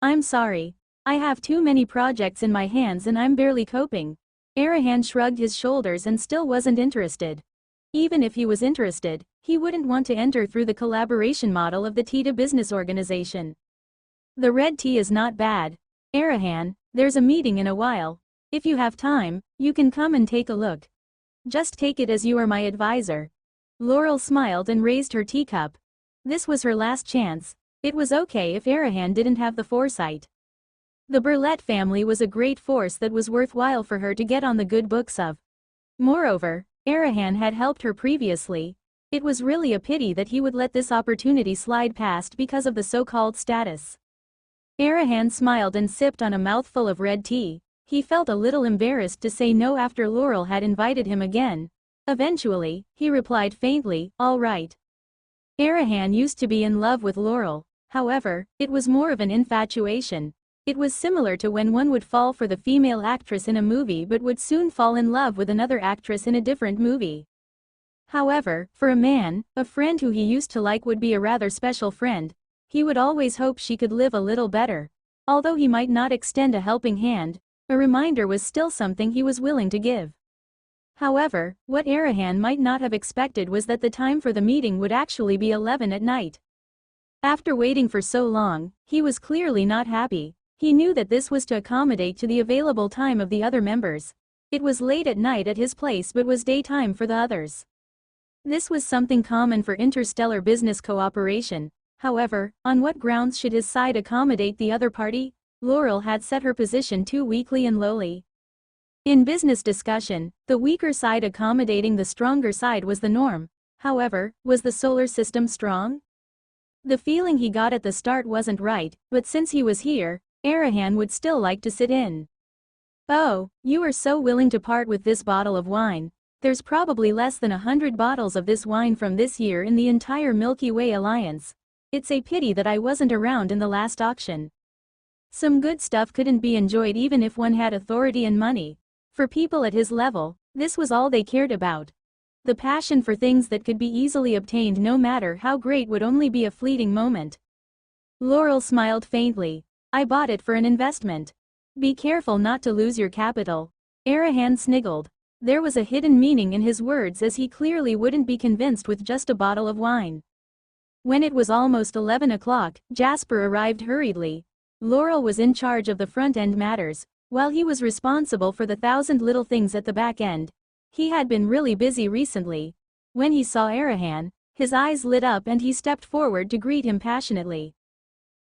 Speaker 1: I'm sorry. I have too many projects in my hands and I'm barely coping. Arahan shrugged his shoulders and still wasn't interested. Even if he was interested, he wouldn't want to enter through the collaboration model of the Tita business organization. The red tea is not bad. Arahan, there's a meeting in a while. If you have time, you can come and take a look. Just take it as you are my advisor. Laurel smiled and raised her teacup. This was her last chance. It was okay if Arahan didn't have the foresight. The Burlett family was a great force that was worthwhile for her to get on the good books of. Moreover, Arahan had helped her previously. It was really a pity that he would let this opportunity slide past because of the so-called status. Arahan smiled and sipped on a mouthful of red tea. He felt a little embarrassed to say no after Laurel had invited him again. Eventually, he replied faintly, all right. Arahan used to be in love with Laurel. However, it was more of an infatuation. It was similar to when one would fall for the female actress in a movie but would soon fall in love with another actress in a different movie. However, for a man, a friend who he used to like would be a rather special friend. He would always hope she could live a little better. Although he might not extend a helping hand, a reminder was still something he was willing to give. However, what Arahan might not have expected was that the time for the meeting would actually be 11 at night. After waiting for so long, he was clearly not happy. He knew that this was to accommodate to the available time of the other members. It was late at night at his place but was daytime for the others. This was something common for interstellar business cooperation. However, on what grounds should his side accommodate the other party? Laurel had set her position too weakly and lowly. In business discussion, the weaker side accommodating the stronger side was the norm. However, was the solar system strong? The feeling he got at the start wasn't right, but since he was here, Arahan would still like to sit in. Oh, you are so willing to part with this bottle of wine. There's probably less than 100 bottles of this wine from this year in the entire Milky Way alliance. It's a pity that I wasn't around in the last auction. Some good stuff couldn't be enjoyed even if one had authority and money. For people at his level, this was all they cared about. The passion for things that could be easily obtained no matter how great would only be a fleeting moment. Laurel smiled faintly. I bought it for an investment. Be careful not to lose your capital. Arahan sniggled. There was a hidden meaning in his words as he clearly wouldn't be convinced with just a bottle of wine. When it was almost 11 o'clock, Jasper arrived hurriedly. Laurel was in charge of the front-end matters, while he was responsible for the 1,000 little things at the back end. He had been really busy recently. When he saw Arahan, His eyes lit up and he stepped forward to greet him passionately.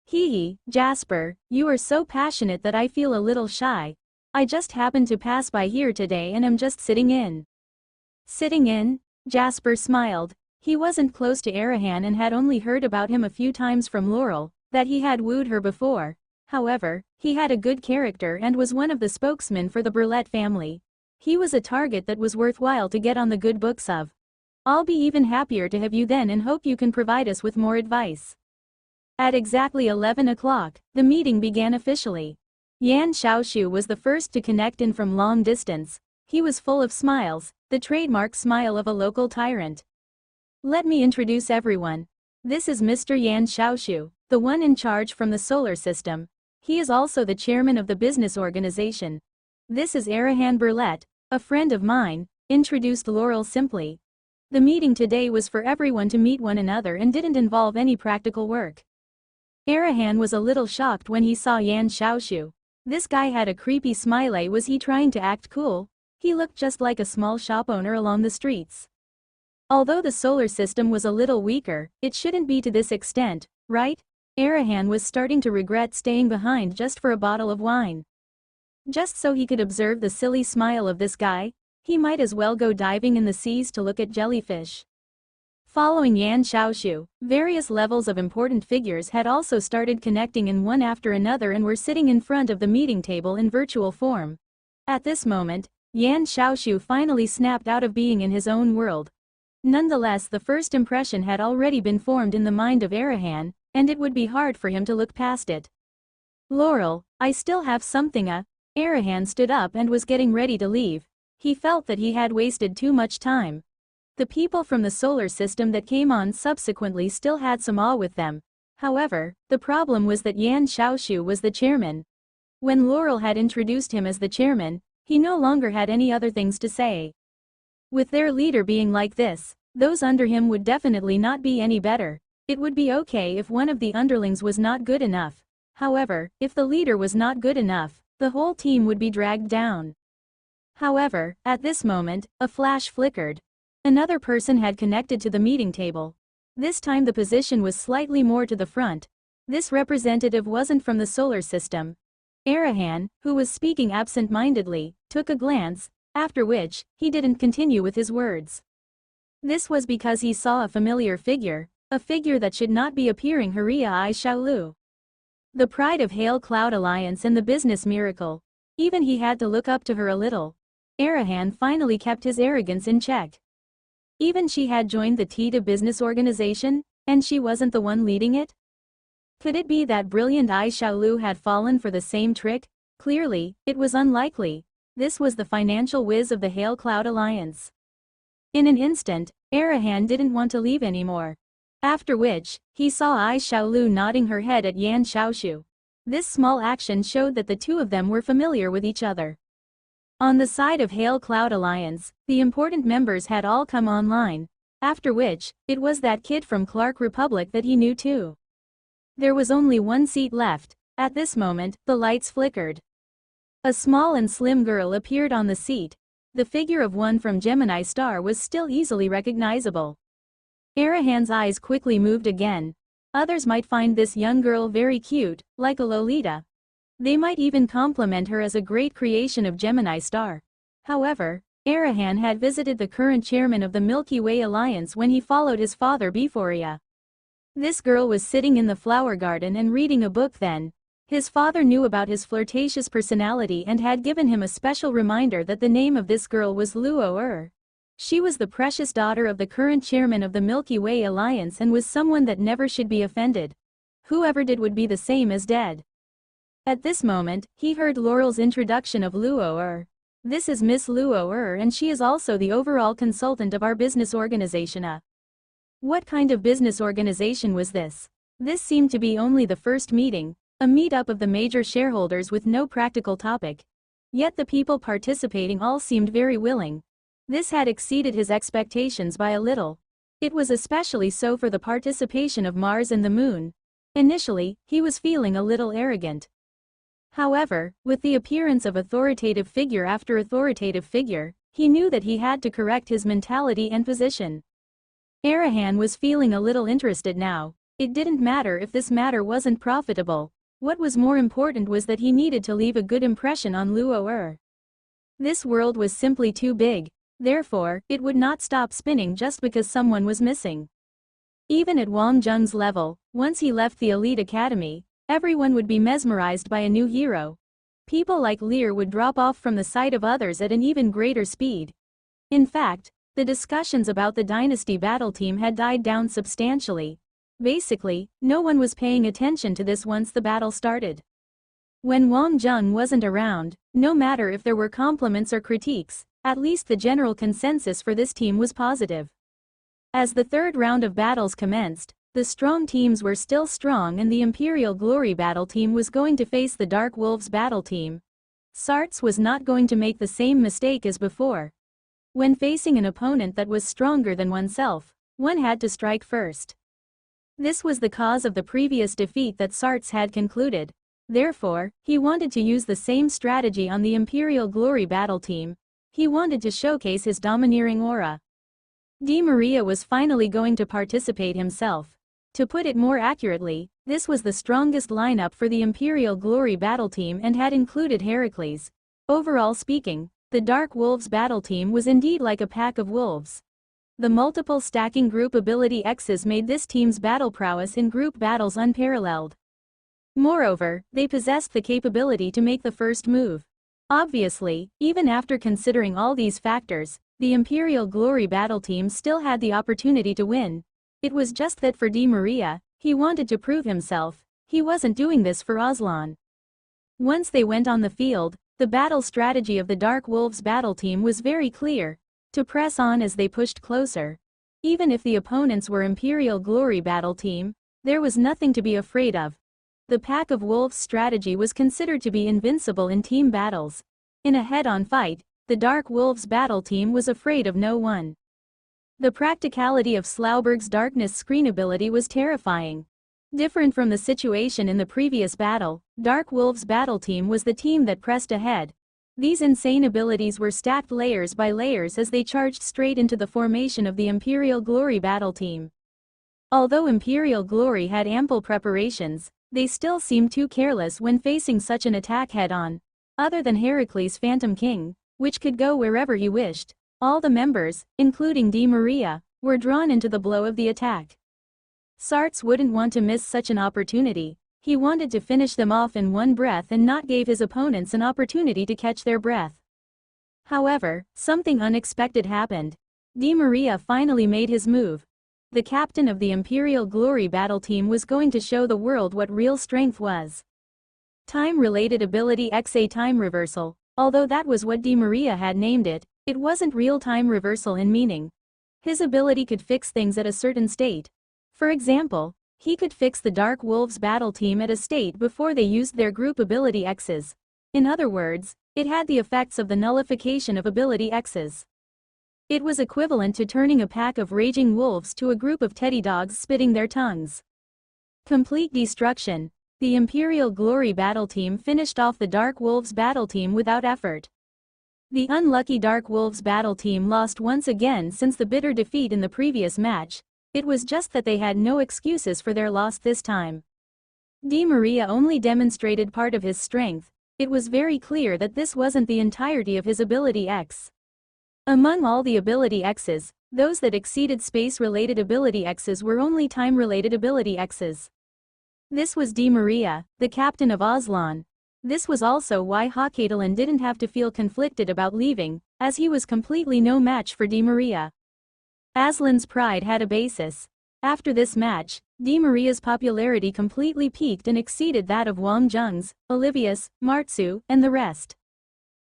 Speaker 1: Hee, Jasper, you are so passionate that I feel a little shy. I just happened to pass by here today and am just sitting in. Sitting in? Jasper smiled. He wasn't close to Arahan and had only heard about him a few times from Laurel, that he had wooed her before. However, he had a good character and was one of the spokesmen for the Burlett family. He was a target that was worthwhile to get on the good books of. I'll be even happier to have you then and hope you can provide us with more advice. At exactly 11 o'clock, the meeting began officially. Yan Xiaoshu was the first to connect in from long distance. He was full of smiles, the trademark smile of a local tyrant. Let me introduce everyone. This is Mr. Yan Xiaoshu, the one in charge from the solar system. He is also the chairman of the business organization. This is Arahan Burlett, a friend of mine, introduced Laurel simply. The meeting today was for everyone to meet one another and didn't involve any practical work. Arahan was a little shocked when he saw Yan Xiaoshu. This guy had a creepy smile. Was he trying to act cool? He looked just like a small shop owner along the streets. Although the solar system was a little weaker, it shouldn't be to this extent, right? Arahan was starting to regret staying behind just for a bottle of wine. Just so he could observe the silly smile of this guy, he might as well go diving in the seas to look at jellyfish. Following Yan Xiaoshu, various levels of important figures had also started connecting in one after another and were sitting in front of the meeting table in virtual form. At this moment, Yan Xiaoshu finally snapped out of being in his own world. Nonetheless, the first impression had already been formed in the mind of Arahan, and it would be hard for him to look past it. Laurel, I still have something. Arahan stood up and was getting ready to leave. He felt that he had wasted too much time. The people from the solar system that came on subsequently still had some awe with them. However, the problem was that Yan Xiaoshu was the chairman. When Laurel had introduced him as the chairman, he no longer had any other things to say. With their leader being like this, those under him would definitely not be any better. It would be okay if one of the underlings was not good enough. However, if the leader was not good enough, the whole team would be dragged down. However, at this moment, a flash flickered. Another person had connected to the meeting table. This time the position was slightly more to the front. This representative wasn't from the solar system. Arahan, who was speaking absent-mindedly, took a glance, after which, he didn't continue with his words. This was because he saw a familiar figure, a figure that should not be appearing. Haria I Xiaolu. The pride of Hail Cloud Alliance and the business miracle. Even he had to look up to her a little. Arahan finally kept his arrogance in check. Even she had joined the TITA business organization, and she wasn't the one leading it? Could it be that brilliant Ai Xiaolu had fallen for the same trick? Clearly, it was unlikely. This was the financial whiz of the Hail Cloud Alliance. In an instant, Arahan didn't want to leave anymore. After which, he saw Ai Xiaolu nodding her head at Yan Xiaoshu. This small action showed that the two of them were familiar with each other. On the side of Hail Cloud Alliance, the important members had all come online, after which, it was that kid from Clark Republic that he knew too. There was only one seat left. At this moment, the lights flickered. A small and slim girl appeared on the seat. The figure of one from Gemini Star was still easily recognizable. Arahan's eyes quickly moved again. Others might find this young girl very cute, like a Lolita. They might even compliment her as a great creation of Gemini Star. However, Arahan had visited the current chairman of the Milky Way Alliance when he followed his father Bephoria. This girl was sitting in the flower garden and reading a book then. His father knew about his flirtatious personality and had given him a special reminder that the name of this girl was Luo. She was the precious daughter of the current chairman of the Milky Way Alliance and was someone that never should be offended. Whoever did would be the same as dead. At this moment, he heard Laurel's introduction of Luo. This is Miss Luo and she is also the overall consultant of our business organization. What kind of business organization was this? This seemed to be only the first meeting, a meetup of the major shareholders with no practical topic. Yet the people participating all seemed very willing. This had exceeded his expectations by a little. It was especially so for the participation of Mars and the Moon. Initially, he was feeling a little arrogant. However, with the appearance of authoritative figure after authoritative figure, he knew that he had to correct his mentality and position. Arahan was feeling a little interested now. It didn't matter if this matter wasn't profitable. What was more important was that he needed to leave a good impression on Luo. This world was simply too big. Therefore, it would not stop spinning just because someone was missing. Even at Wang Zheng's level, once he left the elite academy, everyone would be mesmerized by a new hero. People like Lear would drop off from the sight of others at an even greater speed. In fact, the discussions about the dynasty battle team had died down substantially. Basically, no one was paying attention to this once the battle started. When Wang Zheng wasn't around, no matter if there were compliments or critiques, at least the general consensus for this team was positive. As the third round of battles commenced, the strong teams were still strong and the Imperial Glory battle team was going to face the Dark Wolves battle team. Sartz was not going to make the same mistake as before. When facing an opponent that was stronger than oneself, one had to strike first. This was the cause of the previous defeat that Sartz had concluded. Therefore, he wanted to use the same strategy on the Imperial Glory battle team. He wanted to showcase his domineering aura. Di Maria was finally going to participate himself. To put it more accurately, this was the strongest lineup for the Imperial Glory battle team and had included Heracles. Overall speaking, the Dark Wolves battle team was indeed like a pack of wolves. The multiple stacking group ability X's made this team's battle prowess in group battles unparalleled. Moreover, they possessed the capability to make the first move. Obviously, even after considering all these factors, the Imperial Glory battle team still had the opportunity to win. It was just that for Di Maria, he wanted to prove himself. He wasn't doing this for Aslan. Once they went on the field, the battle strategy of the Dark Wolves battle team was very clear: to press on as they pushed closer. Even if the opponents were Imperial Glory battle team, there was nothing to be afraid of. The Pack of Wolves strategy was considered to be invincible in team battles. In a head-on fight, the Dark Wolves battle team was afraid of no one. The practicality of Slauberg's darkness screen ability was terrifying. Different from the situation in the previous battle, Dark Wolves battle team was the team that pressed ahead. These insane abilities were stacked layers by layers as they charged straight into the formation of the Imperial Glory battle team. Although Imperial Glory had ample preparations, they still seemed too careless when facing such an attack head-on. Other than Heracles' Phantom King, which could go wherever he wished, all the members, including Di Maria, were drawn into the blow of the attack. Sartz wouldn't want to miss such an opportunity. He wanted to finish them off in one breath and not give his opponents an opportunity to catch their breath. However, something unexpected happened. Di Maria finally made his move. The captain of the Imperial Glory battle team was going to show the world what real strength was. Time-related ability XA time reversal. Although that was what Di Maria had named it, it wasn't real time reversal in meaning. His ability could fix things at a certain state. For example, he could fix the Dark Wolves battle team at a state before they used their group ability X's. In other words, it had the effects of the nullification of ability X's. It was equivalent to turning a pack of raging wolves to a group of teddy dogs spitting their tongues. Complete destruction. The Imperial Glory battle team finished off the Dark Wolves battle team without effort. The unlucky Dark Wolves battle team lost once again since the bitter defeat in the previous match. It was just that they had no excuses for their loss this time. Di Maria only demonstrated part of his strength. It was very clear that this wasn't the entirety of his ability X. Among all the ability X's, those that exceeded space-related ability X's were only time-related ability X's. This was Di Maria, the captain of Aslan. This was also why Hakatalan didn't have to feel conflicted about leaving, as he was completely no match for Di Maria. Aslan's pride had a basis. After this match, Di Maria's popularity completely peaked and exceeded that of Wang Zheng's, Olivius, Martsu, and the rest.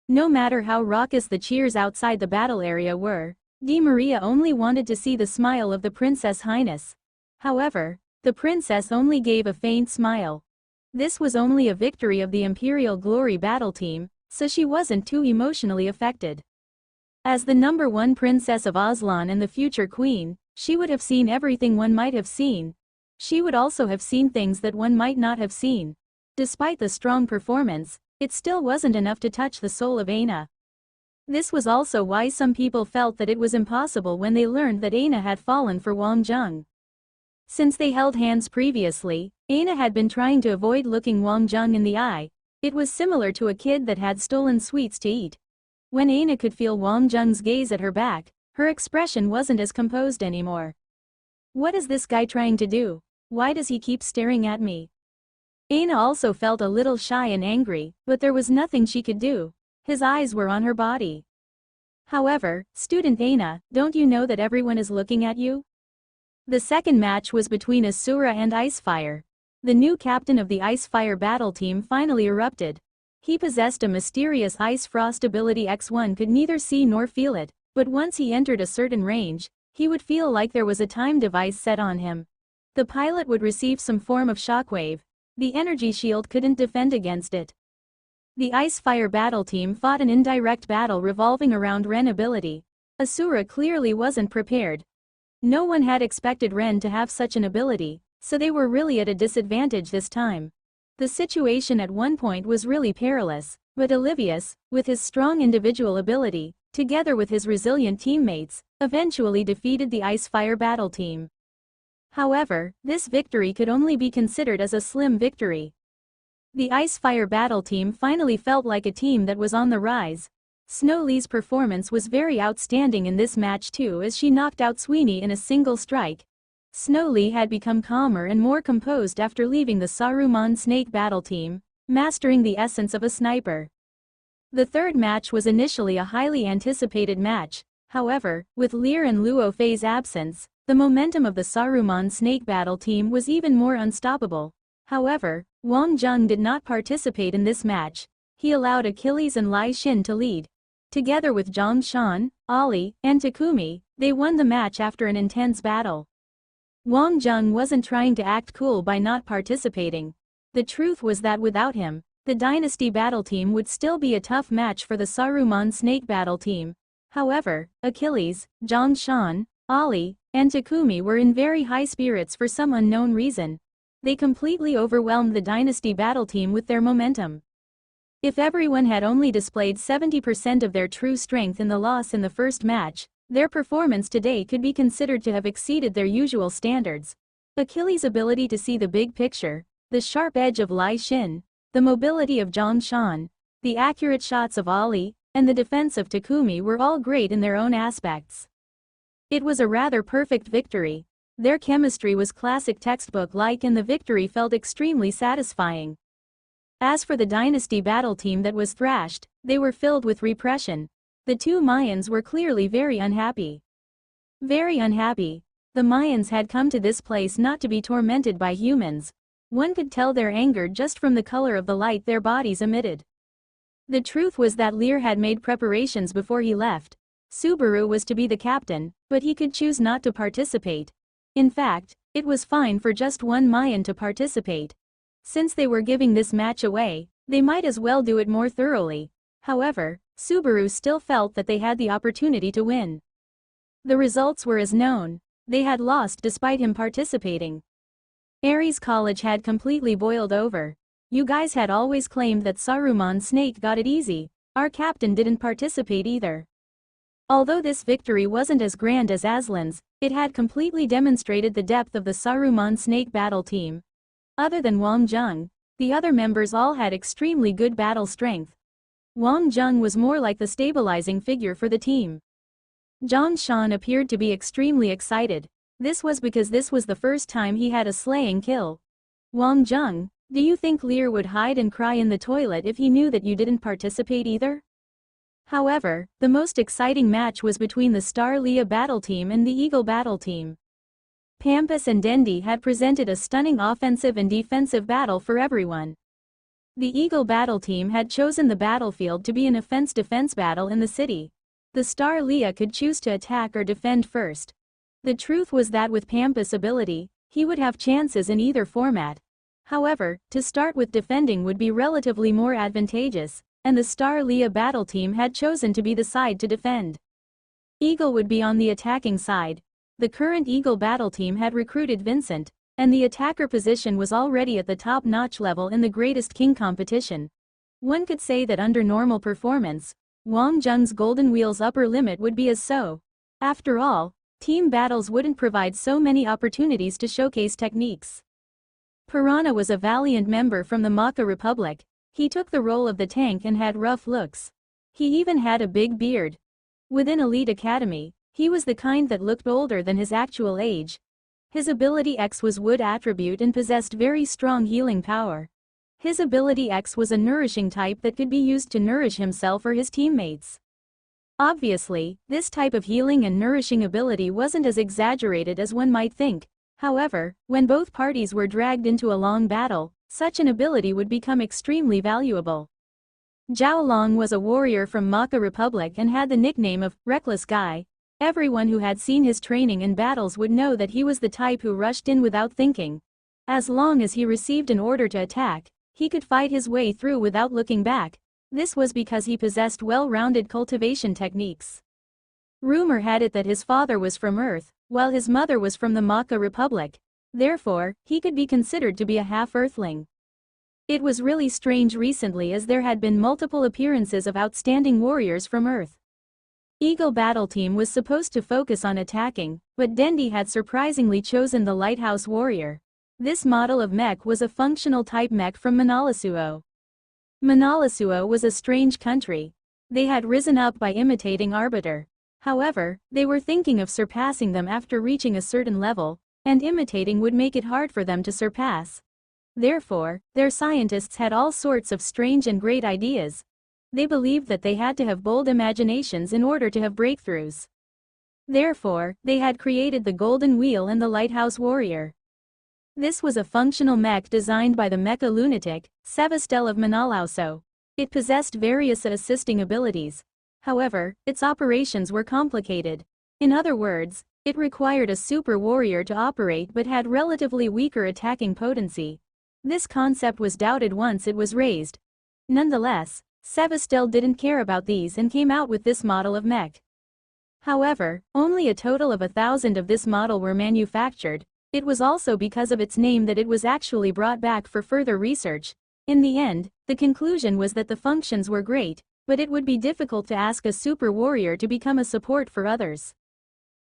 Speaker 1: No matter how raucous the cheers outside the battle area were, Di Maria only wanted to see the smile of the Princess Highness. However, the princess only gave a faint smile. This was only a victory of the Imperial Glory battle team, so she wasn't too emotionally affected. As the #1 princess of Aslan and the future queen, she would have seen everything one might have seen. She would also have seen things that one might not have seen. Despite the strong performance, it still wasn't enough to touch the soul of Aina. This was also why some people felt that it was impossible when they learned that Aina had fallen for Wang Zheng. Since they held hands previously, Aina had been trying to avoid looking Wang Zheng in the eye. It was similar to a kid that had stolen sweets to eat. When Aina could feel Wang Zheng's gaze at her back, her expression wasn't as composed anymore. What is this guy trying to do? Why does he keep staring at me? Aina also felt a little shy and angry, but there was nothing she could do. His eyes were on her body. However, student Aina, don't you know that everyone is looking at you? The second match was between Asura and Icefire. The new captain of the Icefire battle team finally erupted. He possessed a mysterious Ice Frost ability X1 could neither see nor feel it, but once he entered a certain range, he would feel like there was a time device set on him. The pilot would receive some form of shockwave. The energy shield couldn't defend against it. The Icefire battle team fought an indirect battle revolving around Ren ability. Asura clearly wasn't prepared. No one had expected Ren to have such an ability, so they were really at a disadvantage this time. The situation at one point was really perilous, but Olivius, with his strong individual ability, together with his resilient teammates, eventually defeated the Icefire battle team. However, this victory could only be considered as a slim victory. The Icefire battle team finally felt like a team that was on the rise. Snow Lee's performance was very outstanding in this match too, as she knocked out Sweeney in a single strike. Snow Lee had become calmer and more composed after leaving the Saruman Snake battle team, mastering the essence of a sniper. The third match was initially a highly anticipated match. However, with Lear and Luo Fei's absence, the momentum of the Saruman Snake battle team was even more unstoppable. However, Wang Zheng did not participate in this match. He allowed Achilles and Lai Xin to lead. Together with Zhang Shan, Ali, and Takumi, they won the match after an intense battle. Wang Zheng wasn't trying to act cool by not participating. The truth was that without him, the Dynasty battle team would still be a tough match for the Saruman Snake battle team. However, Achilles, Zhang Shan, Ali, and Takumi were in very high spirits for some unknown reason. They completely overwhelmed the Dynasty battle team with their momentum. If everyone had only displayed 70% of their true strength in the loss in the first match, their performance today could be considered to have exceeded their usual standards. Achilles' ability to see the big picture, the sharp edge of Lai Xin, the mobility of Zhang Shan, the accurate shots of Ali, and the defense of Takumi were all great in their own aspects. It was a rather perfect victory. Their chemistry was classic textbook-like and the victory felt extremely satisfying. As for the Dynasty battle team that was thrashed, they were filled with repression. The two Mayans were clearly very unhappy. Very unhappy. The Mayans had come to this place not to be tormented by humans. One could tell their anger just from the color of the light their bodies emitted. The truth was that Lear had made preparations before he left. Subaru was to be the captain, but he could choose not to participate. In fact, it was fine for just one Mayan to participate. Since they were giving this match away, they might as well do it more thoroughly. However, Subaru still felt that they had the opportunity to win. The results were as known. They had lost despite him participating. Ares College had completely boiled over. You guys had always claimed that Saruman Snake got it easy. Our captain didn't participate either. Although this victory wasn't as grand as Aslan's, it had completely demonstrated the depth of the Saruman Snake battle team. Other than Wang Zheng, the other members all had extremely good battle strength. Wang Zheng was more like the stabilizing figure for the team. Zhang Shan appeared to be extremely excited. This was because this was the first time he had a slaying kill. Wang Zheng, do you think Lear would hide and cry in the toilet if he knew that you didn't participate either? However, the most exciting match was between the Star Leah battle team and the Eagle battle team. Tempest and Dendi had presented a stunning offensive and defensive battle for everyone. The Eagle battle team had chosen the battlefield to be an offense-defense battle in the city. The Star Leah could choose to attack or defend first. The truth was that with Tempest's ability, he would have chances in either format. However, to start with defending would be relatively more advantageous, and the Star Leah battle team had chosen to be the side to defend. Eagle would be on the attacking side. The current Eagle battle team had recruited Vincent, and the attacker position was already at the top-notch level in the Greatest King competition. One could say that under normal performance, Wang Zheng's Golden Wheel's upper limit would be as so. After all, team battles wouldn't provide so many opportunities to showcase techniques. Piranha was a valiant member from the Maka Republic. He took the role of the tank and had rough looks. He even had a big beard. Within Elite Academy, he was the kind that looked older than his actual age. His ability X was Wood attribute and possessed very strong healing power. His ability X was a nourishing type that could be used to nourish himself or his teammates. Obviously, this type of healing and nourishing ability wasn't as exaggerated as one might think. However, when both parties were dragged into a long battle, such an ability would become extremely valuable. Zhao Long was a warrior from Maka Republic and had the nickname of Reckless Guy. Everyone who had seen his training in battles would know that he was the type who rushed in without thinking. As long as he received an order to attack, he could fight his way through without looking back. This was because he possessed well-rounded cultivation techniques. Rumor had it that his father was from Earth, while his mother was from the Maka Republic. Therefore, he could be considered to be a half-Earthling. It was really strange recently as there had been multiple appearances of outstanding warriors from Earth. Eagle Battle Team was supposed to focus on attacking, but Dendi had surprisingly chosen the Lighthouse Warrior. This model of mech was a functional type mech from Manalasuo. Manalasuo was a strange country. They had risen up by imitating Arbiter. However, they were thinking of surpassing them after reaching a certain level, and imitating would make it hard for them to surpass. Therefore, their scientists had all sorts of strange and great ideas. They believed that they had to have bold imaginations in order to have breakthroughs. Therefore, they had created the Golden Wheel and the Lighthouse Warrior. This was a functional mech designed by the Mecha Lunatic, Sevastel of Manalauso. It possessed various assisting abilities. However, its operations were complicated. In other words, it required a super warrior to operate but had relatively weaker attacking potency. This concept was doubted once it was raised. Nonetheless, Sevastel didn't care about these and came out with this model of mech. However, only a total of 1,000 of this model were manufactured. It was also because of its name that it was actually brought back for further research. In the end, the conclusion was that the functions were great, but it would be difficult to ask a super warrior to become a support for others.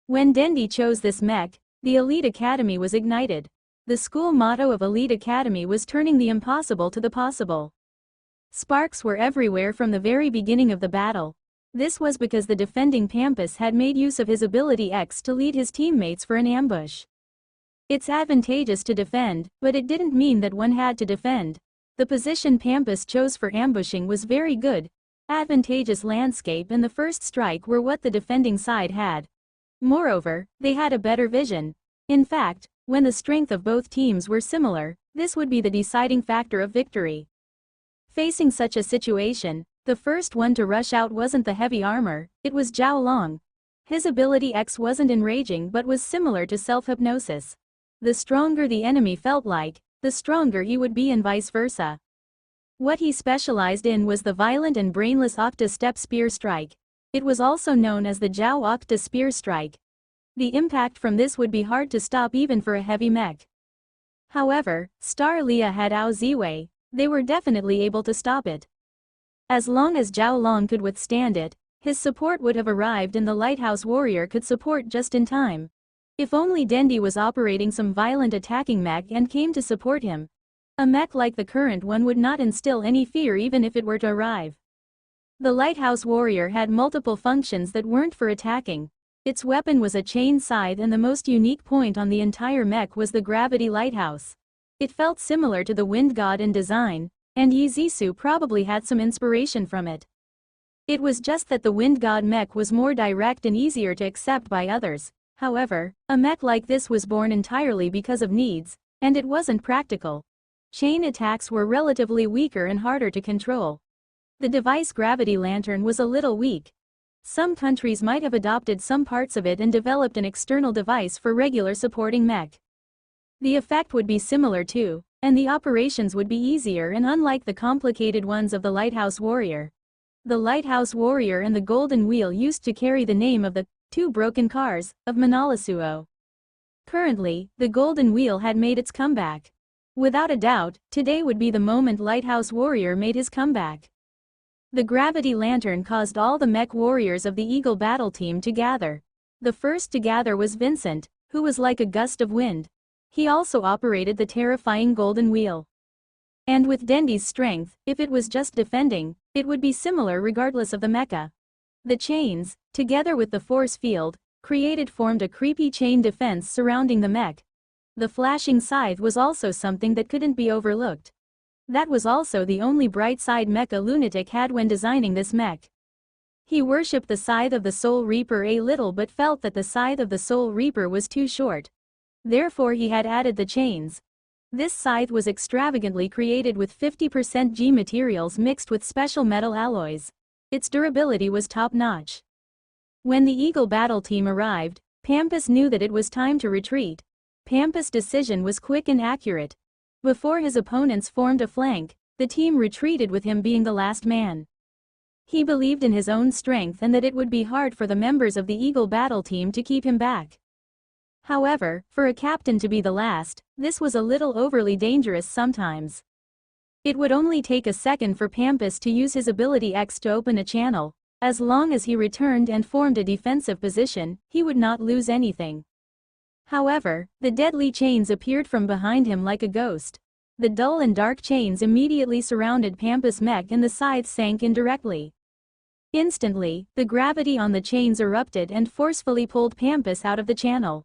Speaker 1: When Dendi chose this mech, the Elite Academy was ignited. The school motto of Elite Academy was turning the impossible to the possible. Sparks were everywhere from the very beginning of the battle. This was because the defending Tempest had made use of his ability X to lead his teammates for an ambush. It's advantageous to defend, but it didn't mean that one had to defend. The position Tempest chose for ambushing was very good. Advantageous landscape and the first strike were what the defending side had. Moreover, they had a better vision. In fact, when the strength of both teams were similar, this would be the deciding factor of victory. Facing such a situation, the first one to rush out wasn't the heavy armor, it was Zhao Long. His ability X wasn't enraging but was similar to self-hypnosis. The stronger the enemy felt like, the stronger he would be and vice versa. What he specialized in was the violent and brainless Octa-Step Spear Strike. It was also known as the Zhao Octa Spear Strike. The impact from this would be hard to stop even for a heavy mech. However, Star Leah had Ao Ziwei, they were definitely able to stop it. As long as Zhao Long could withstand it, his support would have arrived and the Lighthouse Warrior could support just in time. If only Dendi was operating some violent attacking mech and came to support him. A mech like the current one would not instill any fear even if it were to arrive. The Lighthouse Warrior had multiple functions that weren't for attacking. Its weapon was a chain scythe and the most unique point on the entire mech was the gravity lighthouse. It felt similar to the Wind God in design, and Yizisu probably had some inspiration from it. It was just that the Wind God mech was more direct and easier to accept by others. However, a mech like this was born entirely because of needs, and it wasn't practical. Chain attacks were relatively weaker and harder to control. The device Gravity Lantern was a little weak. Some countries might have adopted some parts of it and developed an external device for regular supporting mech. The effect would be similar too, and the operations would be easier and unlike the complicated ones of the Lighthouse Warrior. The Lighthouse Warrior and the Golden Wheel used to carry the name of the two broken cars of Manalasuo. Currently, the Golden Wheel had made its comeback. Without a doubt, today would be the moment Lighthouse Warrior made his comeback. The gravity lantern caused all the mech warriors of the Eagle battle team to gather. The first to gather was Vincent, who was like a gust of wind. He also operated the terrifying golden wheel. And with Dendy's strength, if it was just defending, it would be similar regardless of the mecha. The chains, together with the force field, formed a creepy chain defense surrounding the mech. The flashing scythe was also something that couldn't be overlooked. That was also the only bright side mecha Lunatic had when designing this mech. He worshipped the scythe of the Soul Reaper a little but felt that the scythe of the Soul Reaper was too short. Therefore he had added the chains. This scythe was extravagantly created with 50% G materials mixed with special metal alloys. Its durability was top-notch. When the Eagle battle team arrived, Tempest knew that it was time to retreat. Tempest's decision was quick and accurate. Before his opponents formed a flank, the team retreated with him being the last man. He believed in his own strength and that it would be hard for the members of the Eagle battle team to keep him back. However, for a captain to be the last, this was a little overly dangerous sometimes. It would only take a second for Tempest to use his ability X to open a channel. As long as he returned and formed a defensive position, he would not lose anything. However, the deadly chains appeared from behind him like a ghost. The dull and dark chains immediately surrounded Tempest's mech and the scythe sank indirectly. Instantly, the gravity on the chains erupted and forcefully pulled Tempest out of the channel.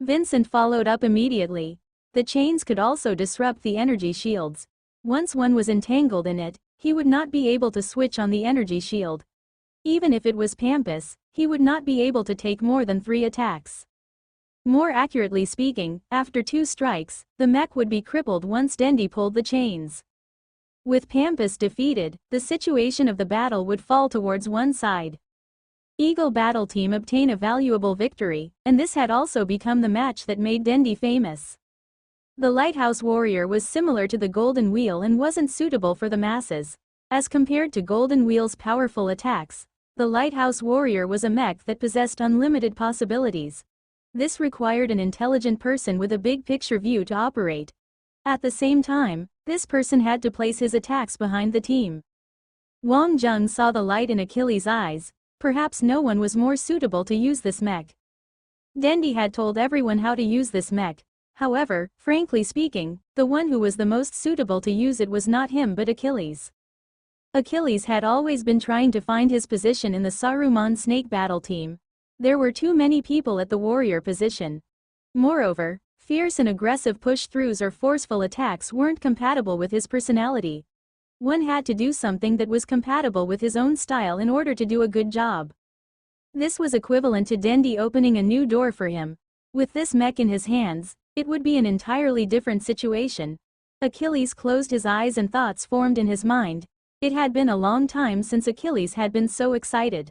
Speaker 1: Vincent followed up immediately. The chains could also disrupt the energy shields. Once one was entangled in it, he would not be able to switch on the energy shield. Even if it was Tempest, he would not be able to take more than 3 attacks. More accurately speaking, after 2 strikes, the mech would be crippled once Dendy pulled the chains. With Tempest defeated, the situation of the battle would fall towards one side. Eagle battle team obtain a valuable victory, and this had also become the match that made Dendy famous. The Lighthouse Warrior was similar to the Golden Wheel and wasn't suitable for the masses. As compared to Golden Wheel's powerful attacks, the Lighthouse Warrior was a mech that possessed unlimited possibilities. This required an intelligent person with a big picture view to operate. At the same time, this person had to place his attacks behind the team. Wang Jung saw the light in Achilles' eyes. Perhaps no one was more suitable to use this mech. Dendy had told everyone how to use this mech. However, frankly speaking, the one who was the most suitable to use it was not him but Achilles. Achilles had always been trying to find his position in the Saruman Snake battle team. There were too many people at the warrior position. Moreover, fierce and aggressive push-throughs or forceful attacks weren't compatible with his personality. One had to do something that was compatible with his own style in order to do a good job. This was equivalent to Dendy opening a new door for him. With this mech in his hands, it would be an entirely different situation. Achilles closed his eyes and thoughts formed in his mind. It had been a long time since Achilles had been so excited.